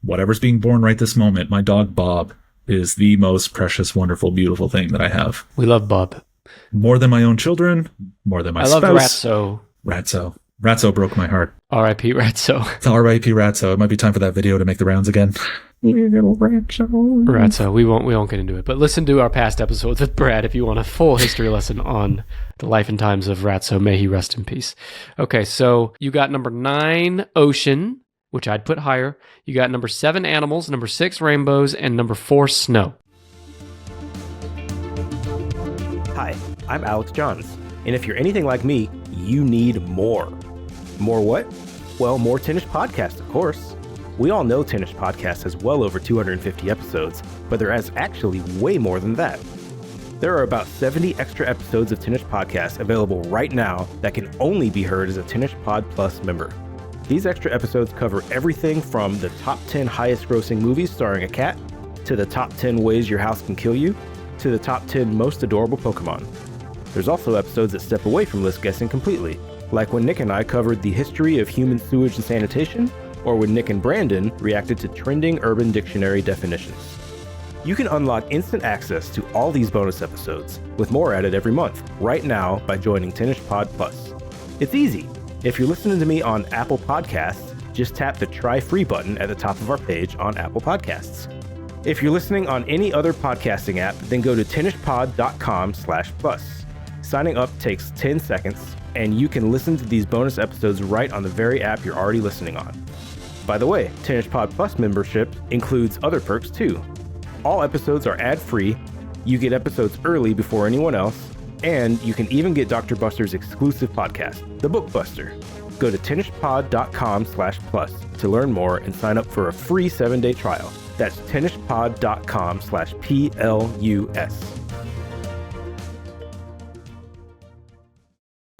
whatever's being born right this moment, my dog, Bob, is the most precious, wonderful, beautiful thing that I have. We love Bob. More than my own children, more than my spouse. I love Ratso. Ratso broke my heart. R.I.P. Ratso. It's R.I.P. Ratso. It might be time for that video to make the rounds again. Little Ratso. We won't get into it. But listen to our past episodes with Brad if you want a full history lesson on the life and times of Ratso. May he rest in peace. Okay, so you got number 9, ocean, which I'd put higher. You got number 7, animals, number 6, rainbows, and number 4, snow. Hi, I'm Alex Johns, and if you're anything like me, you need more. More what? Well, more Tennis Podcast, of course. We all know Tennis Podcast has well over 250 episodes, but there is actually way more than that. There are about 70 extra episodes of Tennis Podcast available right now that can only be heard as a Tennis Pod Plus member. These extra episodes cover everything from the top 10 highest grossing movies starring a cat, to the top 10 ways your house can kill you, to the top 10 most adorable Pokemon. There's also episodes that step away from list guessing completely, like when Nick and I covered the history of human sewage and sanitation, or when Nick and Brandon reacted to trending Urban Dictionary definitions. You can unlock instant access to all these bonus episodes, with more added every month, right now by joining Tennis Pod Plus. It's easy. If you're listening to me on Apple Podcasts, just tap the Try Free button at the top of our page on Apple Podcasts. If you're listening on any other podcasting app, then go to tennispod.com/plus. Signing up takes 10 seconds, and you can listen to these bonus episodes right on the very app you're already listening on. By the way, Tennis Pod Plus membership includes other perks too. All episodes are ad-free, you get episodes early before anyone else, and you can even get Dr. Buster's exclusive podcast, The Book Buster. Go to tennispod.com/plus to learn more and sign up for a free 7-day trial. That's tennispod.com/PLUS.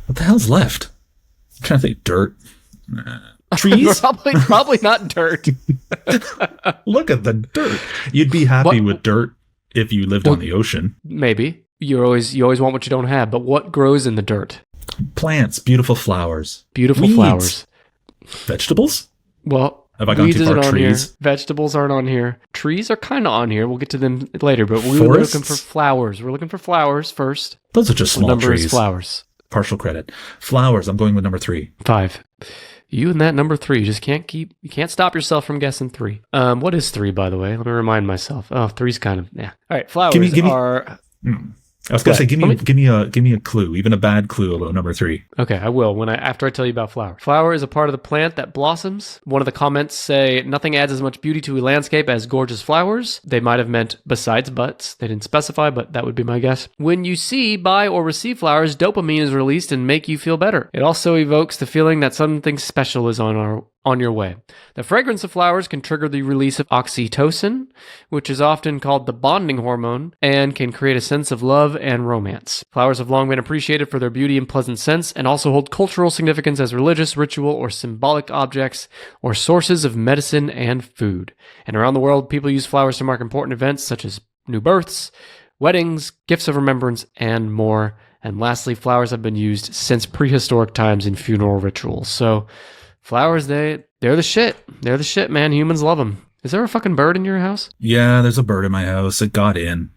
What the hell's left? I'm trying to think. Dirt. Trees? probably not dirt. Look at the dirt. You'd be happy with dirt if you lived on the ocean. Maybe. You always want what you don't have, but what grows in the dirt? Plants, beautiful flowers. Beautiful Weeds. Flowers. Vegetables? Well, have I gone weeds too far? Isn't on Trees? here. Vegetables aren't on here. Trees are kind of on here. We'll get to them later, but we were Forests? looking for flowers. We're looking for flowers first. Those are just What small number trees. is flowers? Partial credit. Flowers, I'm going with number 3. 5. You and that number 3 just you can't stop yourself from guessing 3. What is 3, by the way? Let me remind myself. Oh, 3's kind of, yeah. All right, flowers Give me- are... I was going to say, give me a clue, even a bad clue about number 3. Okay, I will after I tell you about flower. Flower is a part of the plant that blossoms. One of the comments say, nothing adds as much beauty to a landscape as gorgeous flowers. They might have meant besides butts. They didn't specify, but that would be my guess. When you see, buy, or receive flowers, dopamine is released and make you feel better. It also evokes the feeling that something special is on your way. The fragrance of flowers can trigger the release of oxytocin, which is often called the bonding hormone, and can create a sense of love and romance. Flowers have long been appreciated for their beauty and pleasant scents, and also hold cultural significance as religious, ritual, or symbolic objects, or sources of medicine and food. And around the world, people use flowers to mark important events such as new births, weddings, gifts of remembrance, and more. And lastly, flowers have been used since prehistoric times in funeral rituals. So flowers, they're the shit. They're the shit, man. Humans love them. Is there a fucking bird in your house? Yeah, there's a bird in my house. It got in.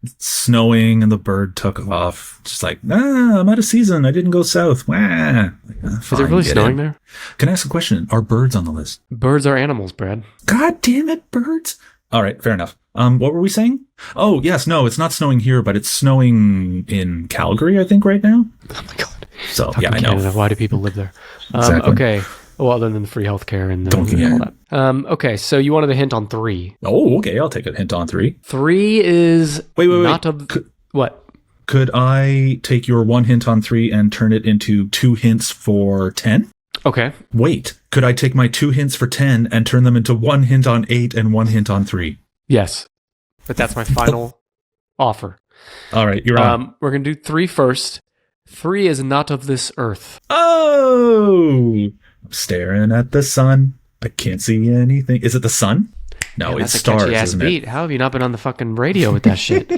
It's snowing and the bird took off. Just like, I'm out of season. I didn't go south. Like, Is it really snowing there? Can I ask a question? Are birds on the list? Birds are animals, Brad. God damn it, birds. All right, fair enough. What were we saying? Oh, yes, no, it's not snowing here, but it's snowing in Calgary, I think, right now. Oh my God. So, fucking yeah, I know. Canada. Why do people live there? Exactly. Okay. Well, other than the free healthcare and all that. Okay, so you wanted a hint on 3. Oh, okay, I'll take a hint on 3. 3 is wait. not of... What? Could I take your 1 hint on 3 and turn it into 2 hints for 10? Okay. Wait, could I take my 2 hints for 10 and turn them into 1 hint on 8 and 1 hint on 3? Yes. But that's my final offer. All right, you're on. We're going to do 3 first. 3 is not of this earth. Oh! I'm staring at the sun. I can't see anything. Is it the sun? No, it's stars, catchy ass isn't beat. it? How have you not been on the fucking radio with that shit?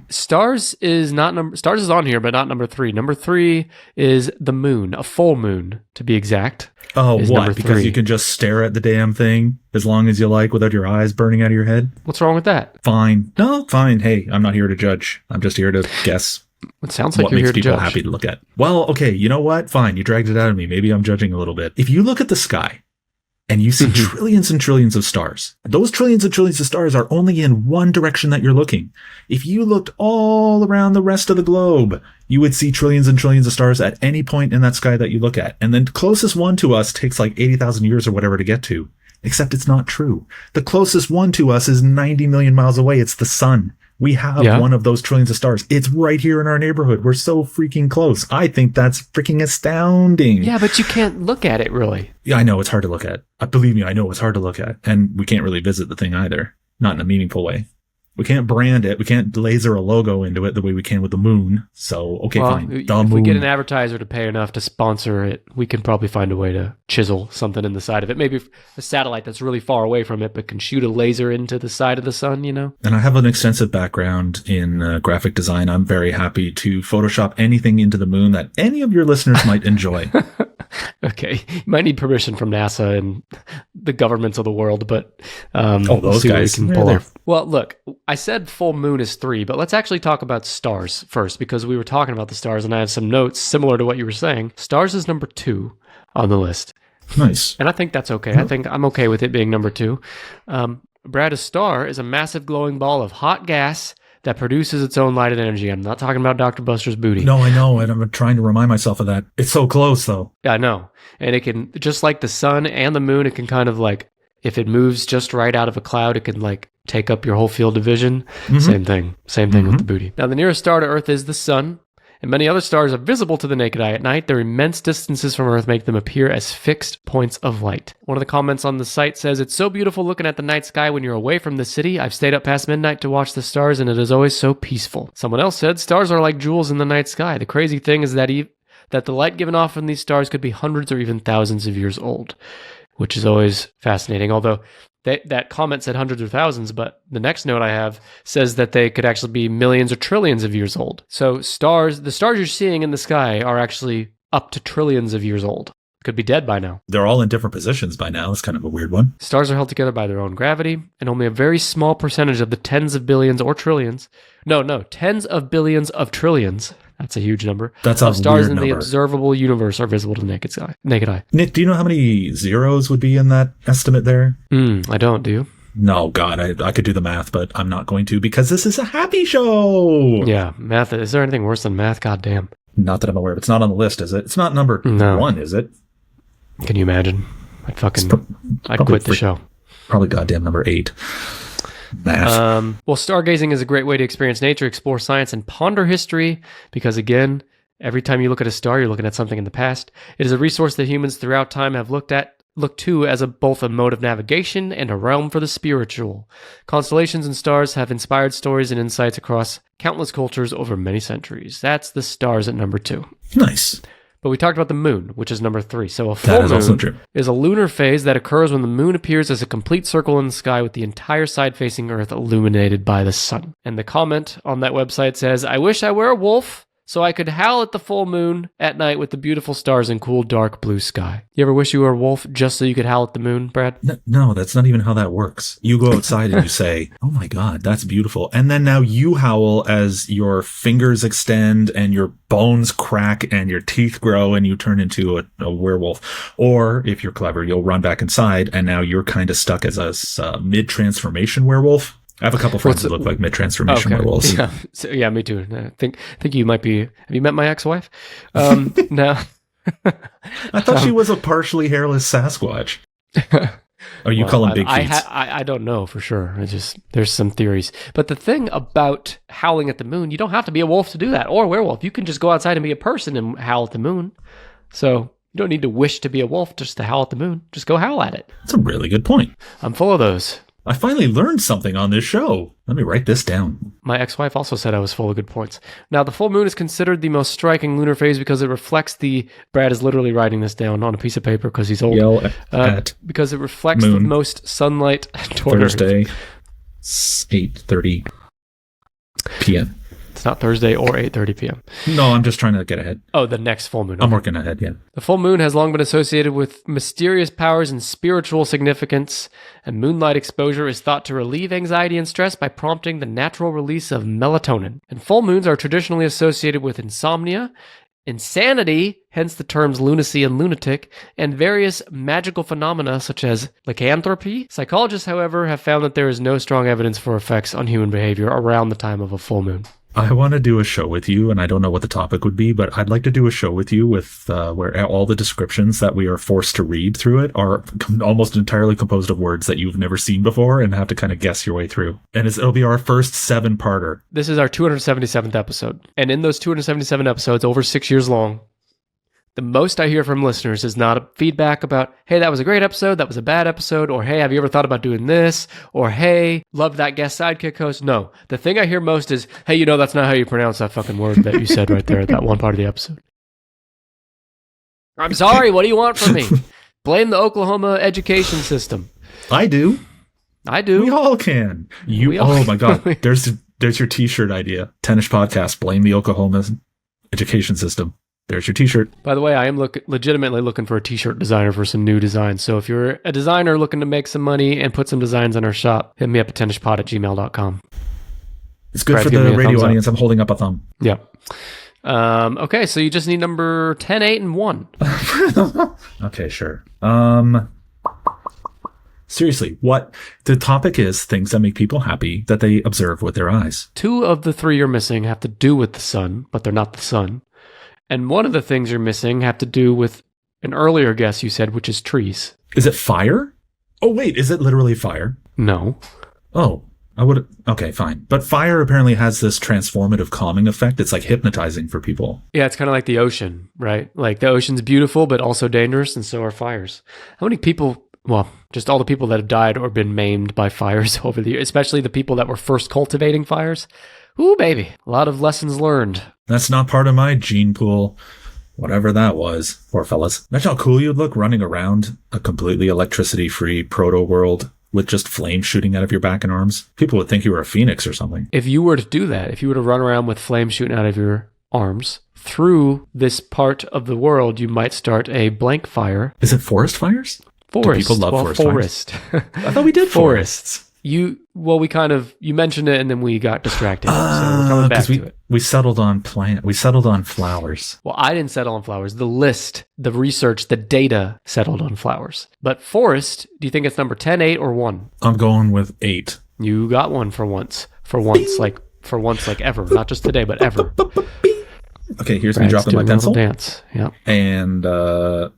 Stars is on here, but not number 3. Number 3 is the moon, a full moon to be exact. Oh, what? Because you can just stare at the damn thing as long as you like without your eyes burning out of your head? What's wrong with that? Fine. No, fine. Hey, I'm not here to judge. I'm just here to guess. It sounds like what you're makes here to people judge. happy to look at. Well, okay, you know what? Fine, you dragged it out of me. Maybe I'm judging a little bit. If you look at the sky and you see trillions and trillions of stars, those trillions and trillions of stars are only in one direction that you're looking. If you looked all around the rest of the globe, you would see trillions and trillions of stars at any point in that sky that you look at. And the closest one to us takes like 80,000 years or whatever to get to. Except it's not true. The closest one to us is 90 million miles away. It's the sun. We have one of those trillions of stars. It's right here in our neighborhood. We're so freaking close. I think that's freaking astounding. Yeah, but you can't look at it really. Yeah, I know it's hard to look at. Believe me, I know it's hard to look at. And we can't really visit the thing either. Not in a meaningful way. We can't brand it. We can't laser a logo into it the way we can with the moon. So, okay, fine. If we get an advertiser to pay enough to sponsor it, we can probably find a way to chisel something in the side of it. Maybe a satellite that's really far away from it, but can shoot a laser into the side of the sun, you know? And I have an extensive background in graphic design. I'm very happy to Photoshop anything into the moon that any of your listeners might enjoy. Okay. You might need permission from NASA and the governments of the world, but those guys can pull off. Well, look, I said full moon is 3, but let's actually talk about stars first, because we were talking about the stars and I have some notes similar to what you were saying. Stars is number 2 on the list. Nice. And I think that's okay. I think I'm okay with it being number 2. Brad, a star is a massive glowing ball of hot gas that produces its own light and energy. I'm not talking about Dr. Buster's booty. No, I know, and I'm trying to remind myself of that. It's so close, though. Yeah, I know. And it can, just like the sun and the moon, it can kind of like, if it moves just right out of a cloud, it can like take up your whole field of vision. Same thing with the booty. Now, the nearest star to Earth is the sun, and many other stars are visible to the naked eye at night. Their immense distances from Earth make them appear as fixed points of light. One of the comments on the site says, "It's so beautiful looking at the night sky when you're away from the city. I've stayed up past midnight to watch the stars, and it is always so peaceful." Someone else said, "Stars are like jewels in the night sky. The crazy thing is that the light given off from these stars could be hundreds or even thousands of years old," which is always fascinating. Although that comment said hundreds or thousands, but the next note I have says that they could actually be millions or trillions of years old. So the stars you're seeing in the sky are actually up to trillions of years old. Could be dead by now. They're all in different positions by now. It's kind of a weird one. Stars are held together by their own gravity, and only a very small percentage of the tens of billions or trillions. No, tens of billions of trillions. That's a huge number. That's a of stars weird in the number. observable universe are visible to the naked eye. Nick, do you know how many zeros would be in that estimate there? I don't, do you? No, God, I could do the math, but I'm not going to because this is a happy show. Yeah, math. Is there anything worse than math? God damn. Not that I'm aware of. It's not on the list, is it? It's not number 1, is it? Can you imagine? I'd quit the show. Probably goddamn number 8. Math. Well, stargazing is a great way to experience nature, explore science, and ponder history because, again, every time you look at a star, you're looking at something in the past. It is a resource that humans throughout time have looked to as both a mode of navigation and a realm for the spiritual. Constellations and stars have inspired stories and insights across countless cultures over many centuries. That's the stars at number 2. Nice. But we talked about the moon, which is number 3. So a That full is also moon true. is a lunar phase that occurs when the moon appears as a complete circle in the sky with the entire side facing Earth illuminated by the sun. And the comment on that website says, I wish I were a wolf so I could howl at the full moon at night with the beautiful stars and cool, dark blue sky. You ever wish you were a wolf just so you could howl at the moon, Brad? No, that's not even how that works. You go outside and you say, oh my God, that's beautiful. And then now you howl as your fingers extend and your bones crack and your teeth grow and you turn into a werewolf. Or if you're clever, you'll run back inside and now you're kind of stuck as a mid-transformation werewolf. I have a couple friends that look like mid-transformation werewolves. Yeah, me too. I think you might be. Have you met my ex-wife? No. I thought she was a partially hairless Sasquatch. Or you call him Big Feet? I don't know for sure. There's some theories. But the thing about howling at the moon, you don't have to be a wolf to do that, or a werewolf. You can just go outside and be a person and howl at the moon. So you don't need to wish to be a wolf just to howl at the moon. Just go howl at it. That's a really good point. I'm full of those. I finally learned something on this show. Let me write this down. My ex-wife also said I was full of good points. Now, the full moon is considered the most striking lunar phase because it reflects Brad is literally writing this down on a piece of paper because he's old. Yell at because it reflects moon. the most sunlight toward Thursday, 8:30 p.m. It's not Thursday or 8:30 p.m. No, I'm just trying to get ahead. Oh, the next full moon. I'm working ahead, yeah. The full moon has long been associated with mysterious powers and spiritual significance, and moonlight exposure is thought to relieve anxiety and stress by prompting the natural release of melatonin. And full moons are traditionally associated with insomnia, insanity, hence the terms lunacy and lunatic, and various magical phenomena such as lycanthropy. Psychologists, however, have found that there is no strong evidence for effects on human behavior around the time of a full moon. I want to do a show with you, and I don't know what the topic would be, but I'd like to do a show with you with where all the descriptions that we are forced to read through it are almost entirely composed of words that you've never seen before and have to kind of guess your way through. And it'll be our first 7-parter. This is our 277th episode. And in those 277 episodes, over 6 years long, the most I hear from listeners is not a feedback about, hey, that was a great episode, that was a bad episode, or hey, have you ever thought about doing this, or hey, love that guest sidekick host. No, the thing I hear most is, hey, that's not how you pronounce that fucking word that you said right there at that one part of the episode. I'm sorry, what do you want from me? Blame the Oklahoma education system. I do. We all can. Oh my God, there's your t-shirt idea. Tennis podcast, blame the Oklahoma education system. There's your t-shirt. By the way, I am legitimately looking for a t-shirt designer for some new designs. So if you're a designer looking to make some money and put some designs on our shop, hit me up at tennishpod@gmail.com. It's good for the radio audience. I'm holding up a thumb. Yeah. Okay, so you just need number 10, 8, and 1. Okay, sure. Seriously, the topic is things that make people happy that they observe with their eyes. 2 of the 3 you're missing have to do with the sun, but they're not the sun. And one of the things you're missing have to do with an earlier guess you said, which is trees. Is it fire? Oh, wait, is it literally fire? No. Oh, okay, fine. But fire apparently has this transformative calming effect. It's like hypnotizing for people. Yeah, it's kind of like the ocean, right? Like the ocean's beautiful, but also dangerous, and so are fires. How many people, well, just all the people that have died or been maimed by fires over the years, especially the people that were first cultivating fires. Ooh, baby. A lot of lessons learned. That's not part of my gene pool. Whatever that was. Poor fellas. Imagine how cool you'd look running around a completely electricity-free proto-world with just flames shooting out of your back and arms. People would think you were a phoenix or something. If you were to do that, if you were to run around with flames shooting out of your arms, through this part of the world, you might start a blank fire. Is it forest fires? Forest. Do people love forest fires? I thought we did forests. You mentioned it and then we got distracted. So we're coming back to it. We settled on flowers. Well, I didn't settle on flowers. The list, the research, the data settled on flowers. But forest, do you think it's number 10, 8, or 1? I'm going with 8. You got one for once. For once, like ever. Not just today, but ever. Okay, here's me dropping my pencil. Dance. Yeah. And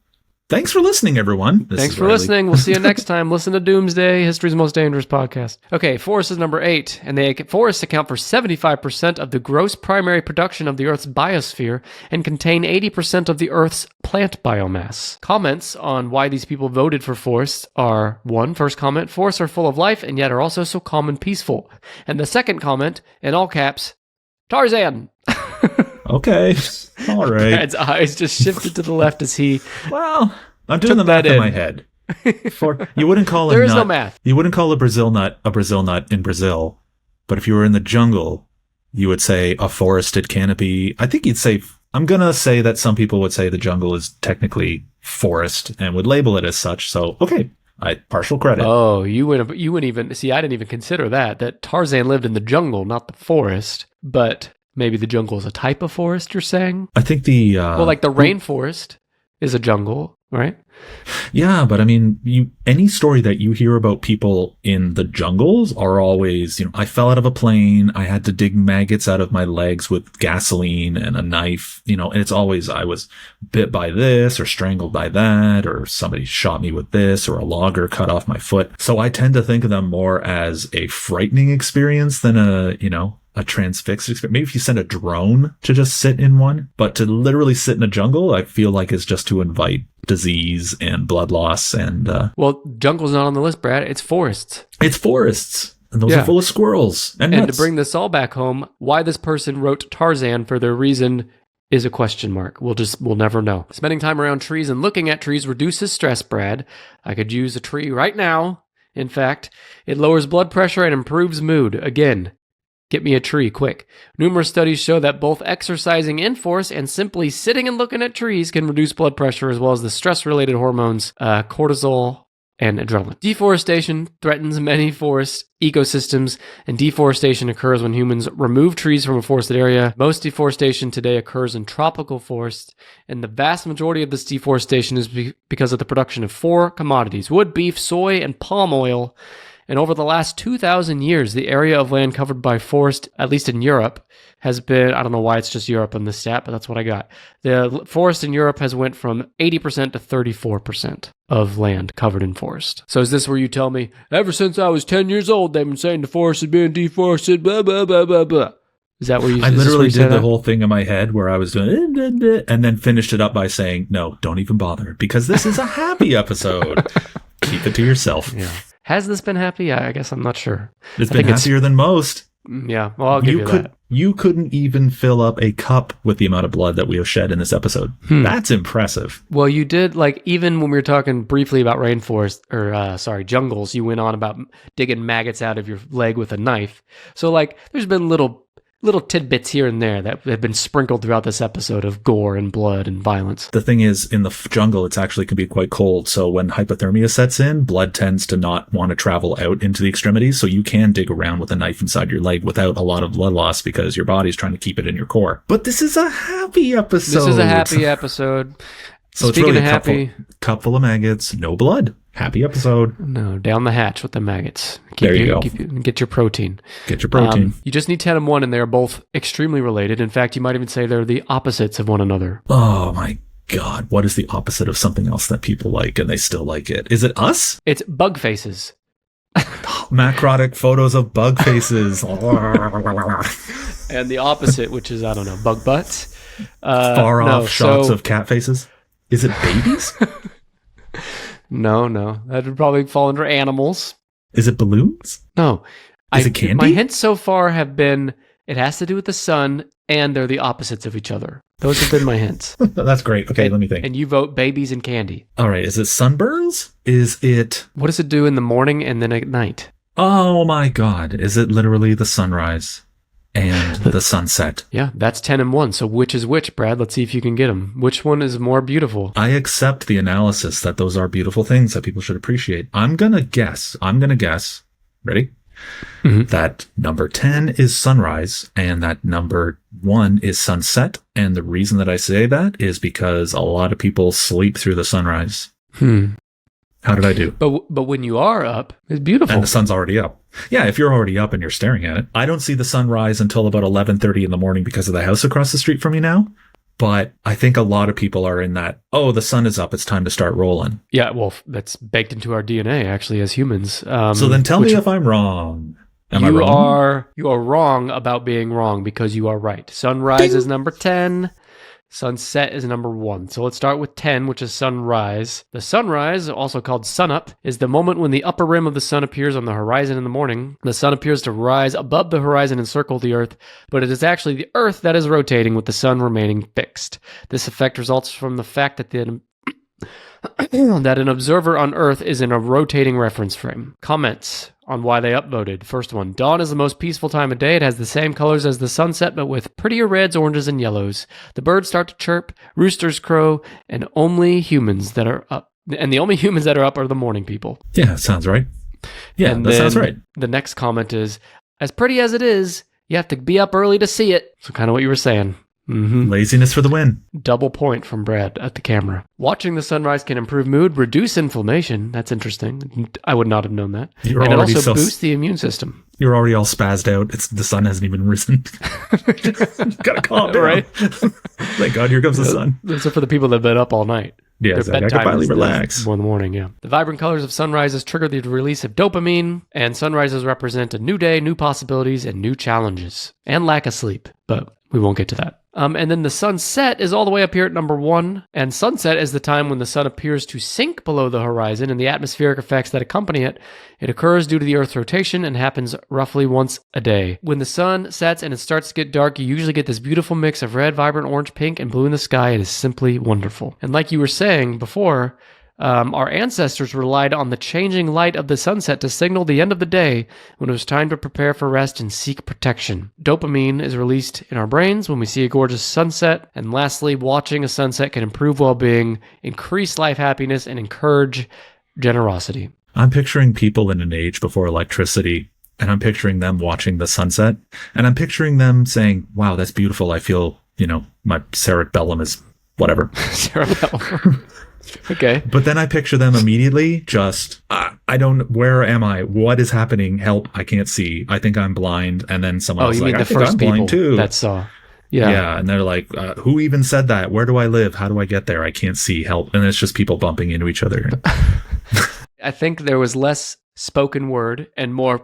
thanks for listening, everyone. Thanks for listening. We'll see you next time. Listen to Doomsday, History's Most Dangerous Podcast. Okay, forests is number 8, and forests account for 75% of the gross primary production of the Earth's biosphere and contain 80% of the Earth's plant biomass. Comments on why these people voted for forests are: first comment, forests are full of life and yet are also so calm and peaceful. And the second comment, in all caps, Tarzan. Okay. All right. Brad's eyes just shifted to the left as he... Well, I'm doing the math in my head. You wouldn't call there is no math. You wouldn't call a Brazil nut in Brazil, but if you were in the jungle, you would say a forested canopy. I think you'd say... I'm going to say that some people would say the jungle is technically forest and would label it as such. So, okay. Partial credit. Oh, you wouldn't even... See, I didn't even consider that Tarzan lived in the jungle, not the forest, but... Maybe the jungle is a type of forest, you're saying? I think the rainforest is a jungle, right? Yeah, but I mean, any story that you hear about people in the jungles are always, I fell out of a plane, I had to dig maggots out of my legs with gasoline and a knife, and it's always I was bit by this or strangled by that, or somebody shot me with this, or a logger cut off my foot. So I tend to think of them more as a frightening experience than a transfixed experience. Maybe if you send a drone to just sit in one, but to literally sit in a jungle, I feel like is just to invite disease and blood loss and... Well, jungle's not on the list, Brad. It's forests. It's forests. And those are full of squirrels and nuts. And to bring this all back home, why this person wrote Tarzan for their reason is a question mark. We'll never know. Spending time around trees and looking at trees reduces stress, Brad. I could use a tree right now. In fact, it lowers blood pressure and improves mood. Again, get me a tree, quick. Numerous studies show that both exercising in forest and simply sitting and looking at trees can reduce blood pressure as well as the stress-related hormones, cortisol and adrenaline. Deforestation threatens many forest ecosystems, and deforestation occurs when humans remove trees from a forested area. Most deforestation today occurs in tropical forests, and the vast majority of this deforestation is because of the production of 4 commodities: wood, beef, soy, and palm oil. And over the last 2,000 years, the area of land covered by forest, at least in Europe, has been, I don't know why it's just Europe in this stat, but that's what I got. The forest in Europe has went from 80% to 34% of land covered in forest. So is this where you tell me, ever since I was 10 years old, they've been saying the forest is being deforested, blah, blah, blah, blah, blah. Is that where you... I literally did the whole thing in my head where I was doing and then finished it up by saying, no, don't even bother, because this is a happy episode. Keep it to yourself. Yeah. Has this been happy? I guess I'm not sure. It's been happier than most. Yeah, well, I'll give you that. You couldn't even fill up a cup with the amount of blood that we have shed in this episode. That's impressive. Well, you did, even when we were talking briefly about jungles, you went on about digging maggots out of your leg with a knife. So, there's been little tidbits here and there that have been sprinkled throughout this episode of gore and blood and violence. The thing is, in the jungle, it's actually can be quite cold. So when hypothermia sets in, blood tends to not want to travel out into the extremities. So you can dig around with a knife inside your leg without a lot of blood loss because your body's trying to keep it in your core. But this is a happy episode. This is a happy episode. So Speaking it's really of happy, cup full of maggots, no blood. Happy episode. No, down the hatch with the maggots. There you go. Get your protein. Get your protein. You just need 10 and 1, and they're both extremely related. In fact, you might even say they're the opposites of one another. Oh my God. What is the opposite of something else that people like and they still like it? Is it us? It's bug faces. Macrotic photos of bug faces. And the opposite, which is, I don't know, bug butts. Far off shots of cat faces. Is it babies? No. That would probably fall under animals. Is it balloons? No. Is it candy? My hints so far have been, it has to do with the sun, and they're the opposites of each other. Those have been my hints. That's great. Okay, let me think. And you vote babies and candy. All right. Is it sunburns? Is it... What does it do in the morning and then at night? Oh my God. Is it literally the sunrise and the sunset? Yeah, that's 10 and 1. So which is which, Brad? Let's see if you can get them. Which one is more beautiful? I accept the analysis that those are beautiful things that people should appreciate. I'm going to guess. Ready? that number 10 is sunrise and that number 1 is sunset. And the reason that I say that is because a lot of people sleep through the sunrise. How did I do? But when you are up, it's beautiful. And the sun's already up. Yeah, if you're already up and you're staring at it. I don't see the sunrise until about 11:30 in the morning because of the house across the street from me now. But I think a lot of people are in that, oh, the sun is up, it's time to start rolling. Yeah, well, that's baked into our DNA, actually, as humans. So then tell me if I'm wrong. Am I wrong? You are wrong about being wrong because you are right. Sunrise is number 10. Sunset is number 1. So let's start with 10, which is sunrise. The sunrise, also called sunup, is the moment when the upper rim of the sun appears on the horizon in the morning. The sun appears to rise above the horizon and circle the earth, but it is actually the earth that is rotating with the sun remaining fixed. This effect results from the fact that that an observer on Earth is in a rotating reference frame. Comments on why they upvoted. First one, dawn is the most peaceful time of day. It has the same colors as the sunset, but with prettier reds, oranges, and yellows. The birds start to chirp, roosters crow, and the only humans that are up are the morning people. Yeah, sounds right. Yeah, that sounds right. The next comment is, as pretty as it is, you have to be up early to see it. So kind of what you were saying. Laziness for the win. Double point from Brad at the camera. Watching the sunrise can improve mood, reduce inflammation. That's interesting. I would not have known that. And it also boosts the immune system. You're already all spazzed out. The sun hasn't even risen. Gotta calm down. Right? Thank God, here comes the sun. Those are for the people that have been up all night. Yeah, exactly. I can finally relax. 1 in the morning, yeah. The vibrant colors of sunrises trigger the release of dopamine, and sunrises represent a new day, new possibilities, and new challenges. And lack of sleep, but we won't get to that. And then the sunset is all the way up here at number 1. And sunset is the time when the sun appears to sink below the horizon and the atmospheric effects that accompany it. It occurs due to the Earth's rotation and happens roughly once a day. When the sun sets and it starts to get dark, you usually get this beautiful mix of red, vibrant orange, pink, and blue in the sky. It is simply wonderful. And like you were saying before, our ancestors relied on the changing light of the sunset to signal the end of the day when it was time to prepare for rest and seek protection. Dopamine is released in our brains when we see a gorgeous sunset. And lastly, watching a sunset can improve well-being, increase life happiness, and encourage generosity. I'm picturing people in an age before electricity, and I'm picturing them watching the sunset, and I'm picturing them saying, wow, that's beautiful. I feel, my cerebellum is whatever. Cerebellum. Okay. But then I picture them immediately just, where am I? What is happening? Help, I can't see. I think I'm blind. And then someone else is like, I think I'm blind too. That saw. Yeah. Yeah. And they're like, who even said that? Where do I live? How do I get there? I can't see. Help. And it's just people bumping into each other. I think there was less spoken word and more.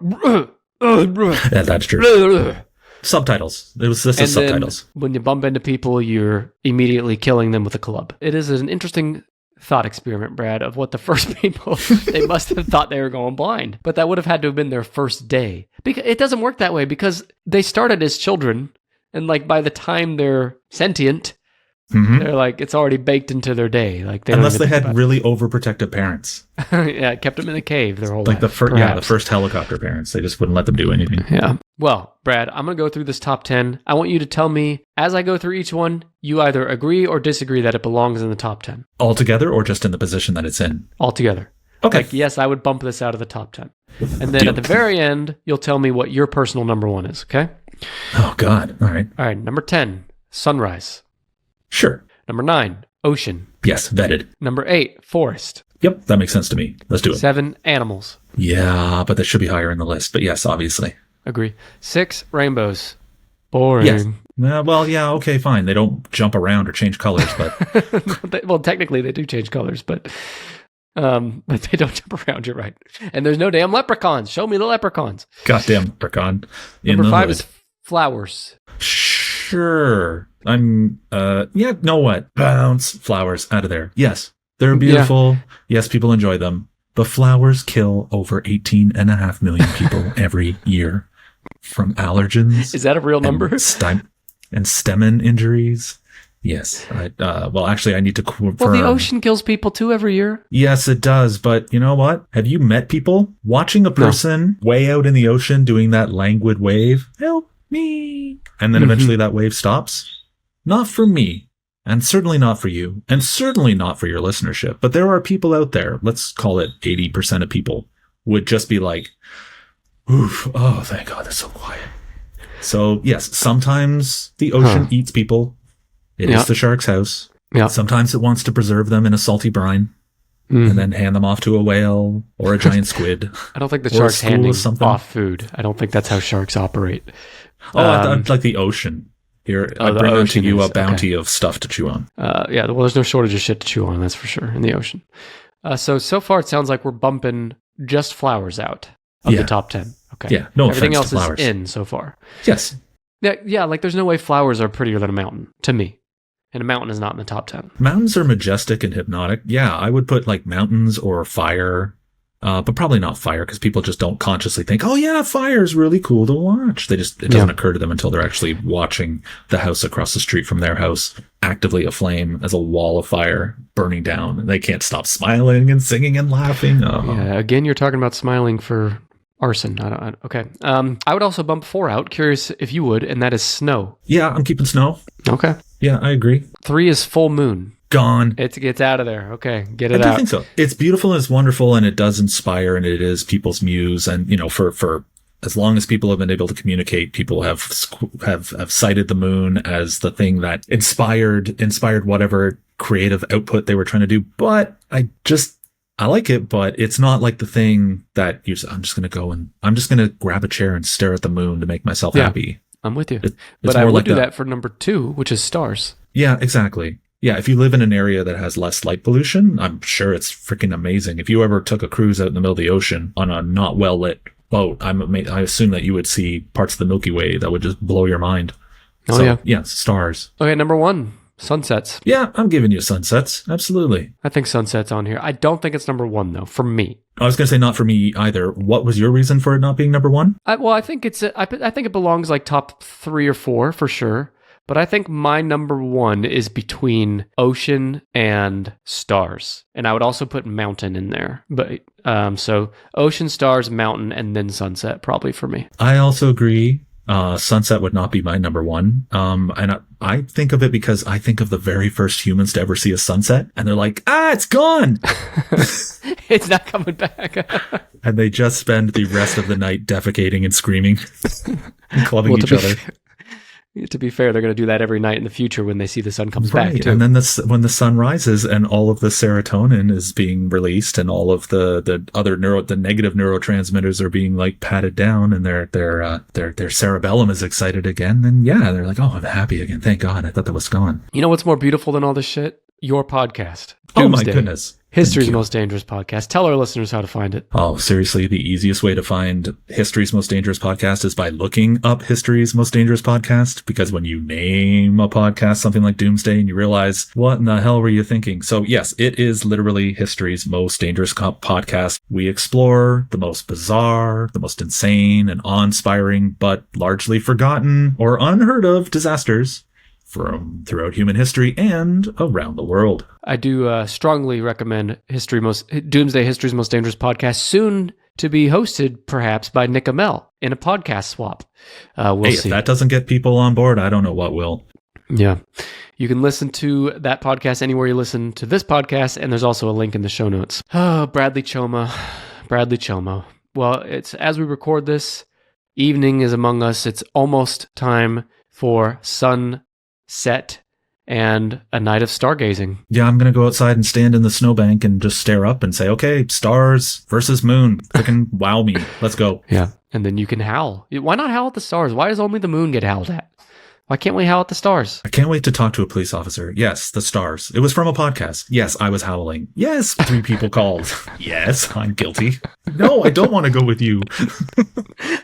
Yeah, that's true. Subtitles. It was just subtitles. When you bump into people, you're immediately killing them with a club. It is an interesting thought experiment, Brad, of what the first people, they must have thought they were going blind. But that would have had to have been their first day. Because it doesn't work that way because they started as children and by the time they're sentient, they're it's already baked into their day. Unless they had really overprotective parents. Yeah, kept them in a cave their whole life. The first helicopter parents. They just wouldn't let them do anything. Yeah. Well, Brad, I'm going to go through this top 10. I want you to tell me, as I go through each one, you either agree or disagree that it belongs in the top 10. Altogether or just in the position that it's in? Altogether. Okay. Yes, I would bump this out of the top 10. And then at the very end, you'll tell me what your personal number 1 is, okay? Oh, God. All right. All right. Number 10, sunrise. Sure. Number 9, ocean. Yes, vetted. Number 8, forest. Yep, that makes sense to me. Let's do it. 7, animals. Yeah, but that should be higher in the list. But yes, obviously. Agree. 6, rainbows. Boring. Yes. Well, yeah, okay, fine. They don't jump around or change colors, but... Well, technically they do change colors, but they don't jump around, you're right. And there's no damn leprechauns. Show me the leprechauns. Goddamn leprechaun. Number 5 is flowers. Sure. Know what? Bounce flowers out of there. Yes, they're beautiful. Yeah. Yes, people enjoy them. But flowers kill over 18.5 million people every year from allergens. Is that a real number? And stem injuries. Yes. Actually, I need to confirm. Well, the ocean kills people too every year. Yes, it does. But you know what? Have you met people watching a person way out in the ocean doing that languid wave? Help me. And then eventually that wave stops. Not for me. And certainly not for you. And certainly not for your listenership. But there are people out there, let's call it 80% of people, would just be like, Oof. Oh, thank God, that's so quiet. So, yes, sometimes the ocean eats people. It is the shark's house. Yeah. Sometimes it wants to preserve them in a salty brine and then hand them off to a whale or a giant squid. I don't think the shark's handing off food. I don't think that's how sharks operate. I thought like the ocean. Here, I bring unto you a bounty of stuff to chew on. Yeah, well, there's no shortage of shit to chew on, that's for sure, in the ocean. So far it sounds like we're bumping just flowers out of the top 10. Okay. Yeah, no Everything offense else to flowers. is in so far. Yes. Yeah, like there's no way flowers are prettier than a mountain, to me. And a mountain is not in the top 10. Mountains are majestic and hypnotic. Yeah, I would put like mountains or fire, but probably not fire because people just don't consciously think, oh yeah, fire is really cool to watch. It doesn't occur to them until they're actually watching the house across the street from their house actively aflame as a wall of fire burning down. And they can't stop smiling and singing and laughing. Oh. Yeah, again, you're talking about smiling for arson. Okay. I would also bump 4 out. Curious if you would, and that is snow. Yeah, I'm keeping snow. Okay. Yeah, I agree. 3 is full moon. Gone. It's out of there. Okay, get it out. I think so. It's beautiful and it's wonderful and it does inspire and it is people's muse. And, you know, for as long as people have been able to communicate, people have cited the moon as the thing that inspired whatever creative output they were trying to do. But I like it, but it's not like the thing that I'm just going to grab a chair and stare at the moon to make myself happy. I'm with you. But I would do that for number 2, which is stars. Yeah, exactly. Yeah, if you live in an area that has less light pollution, I'm sure it's freaking amazing. If you ever took a cruise out in the middle of the ocean on a not well-lit boat, I assume that you would see parts of the Milky Way that would just blow your mind. Oh, so, yeah, stars. Okay, number 1, sunsets. Yeah, I'm giving you sunsets. Absolutely. I think sunsets on here. I don't think it's number 1, though, for me. I was going to say not for me either. What was your reason for it not being number 1? I think I think it belongs like top 3 or 4 for sure. But I think my number 1 is between ocean and stars. And I would also put mountain in there. But so ocean, stars, mountain, and then sunset probably for me. I also agree. Sunset would not be my number 1. And I think of it because I think of the very first humans to ever see a sunset. And they're like, it's gone. It's not coming back. And they just spend the rest of the night defecating and screaming and clubbing each other. To be fair, they're going to do that every night in the future when they see the sun comes back, too. And then when the sun rises and all of the serotonin is being released and all of the other the negative neurotransmitters are being like patted down and their cerebellum is excited again, then they're like, oh, I'm happy again. Thank God. I thought that was gone. You know what's more beautiful than all this shit? Your podcast. Doomsday. Oh my goodness. History's Most Dangerous Podcast. Tell our listeners how to find it. Oh, seriously, the easiest way to find History's Most Dangerous Podcast is by looking up History's Most Dangerous Podcast, because when you name a podcast something like Doomsday and you realize, what in the hell were you thinking? So yes, it is literally History's Most Dangerous Podcast. We explore the most bizarre, the most insane and awe-inspiring, but largely forgotten or unheard of disasters from throughout human history and around the world. I do strongly recommend Doomsday History's Most Dangerous Podcast, soon to be hosted perhaps by Nick Emel in a podcast swap. We'll see. If that doesn't get people on board, I don't know what will. Yeah. You can listen to that podcast anywhere you listen to this podcast, and there's also a link in the show notes. Oh, Bradley Choma. Well, it's as we record this, evening is among us. It's almost time for sunset and a night of stargazing. Yeah, I'm going to go outside and stand in the snowbank and just stare up and say, okay, stars versus moon. Freaking wow me. Let's go. Yeah. And then you can howl. Why not howl at the stars? Why does only the moon get howled at? Why can't we howl at the stars? I can't wait to talk to a police officer. Yes, the stars. It was from a podcast. Yes, I was howling. Yes, 3 people called. Yes, I'm guilty. No, I don't want to go with you.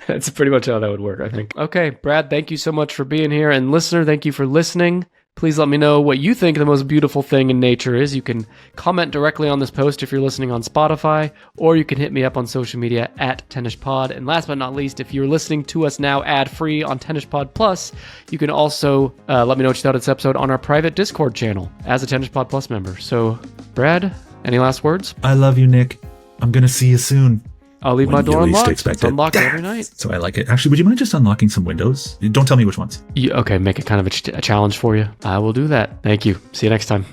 That's pretty much how that would work, I think. Okay, Brad, thank you so much for being here. And listener, thank you for listening. Please let me know what you think the most beautiful thing in nature is. You can comment directly on this post if you're listening on Spotify, or you can hit me up on social media at TennishPod. And last but not least, if you're listening to us now ad-free on TennishPod Plus, you can also let me know what you thought of this episode on our private Discord channel as a TennishPod Plus member. So, Brad, any last words? I love you, Nick. I'm going to see you soon. I'll leave my door unlocked. It's unlocked every night. So I like it. Actually, would you mind just unlocking some windows? Don't tell me which ones. Okay, make it kind of a challenge for you. I will do that. Thank you. See you next time.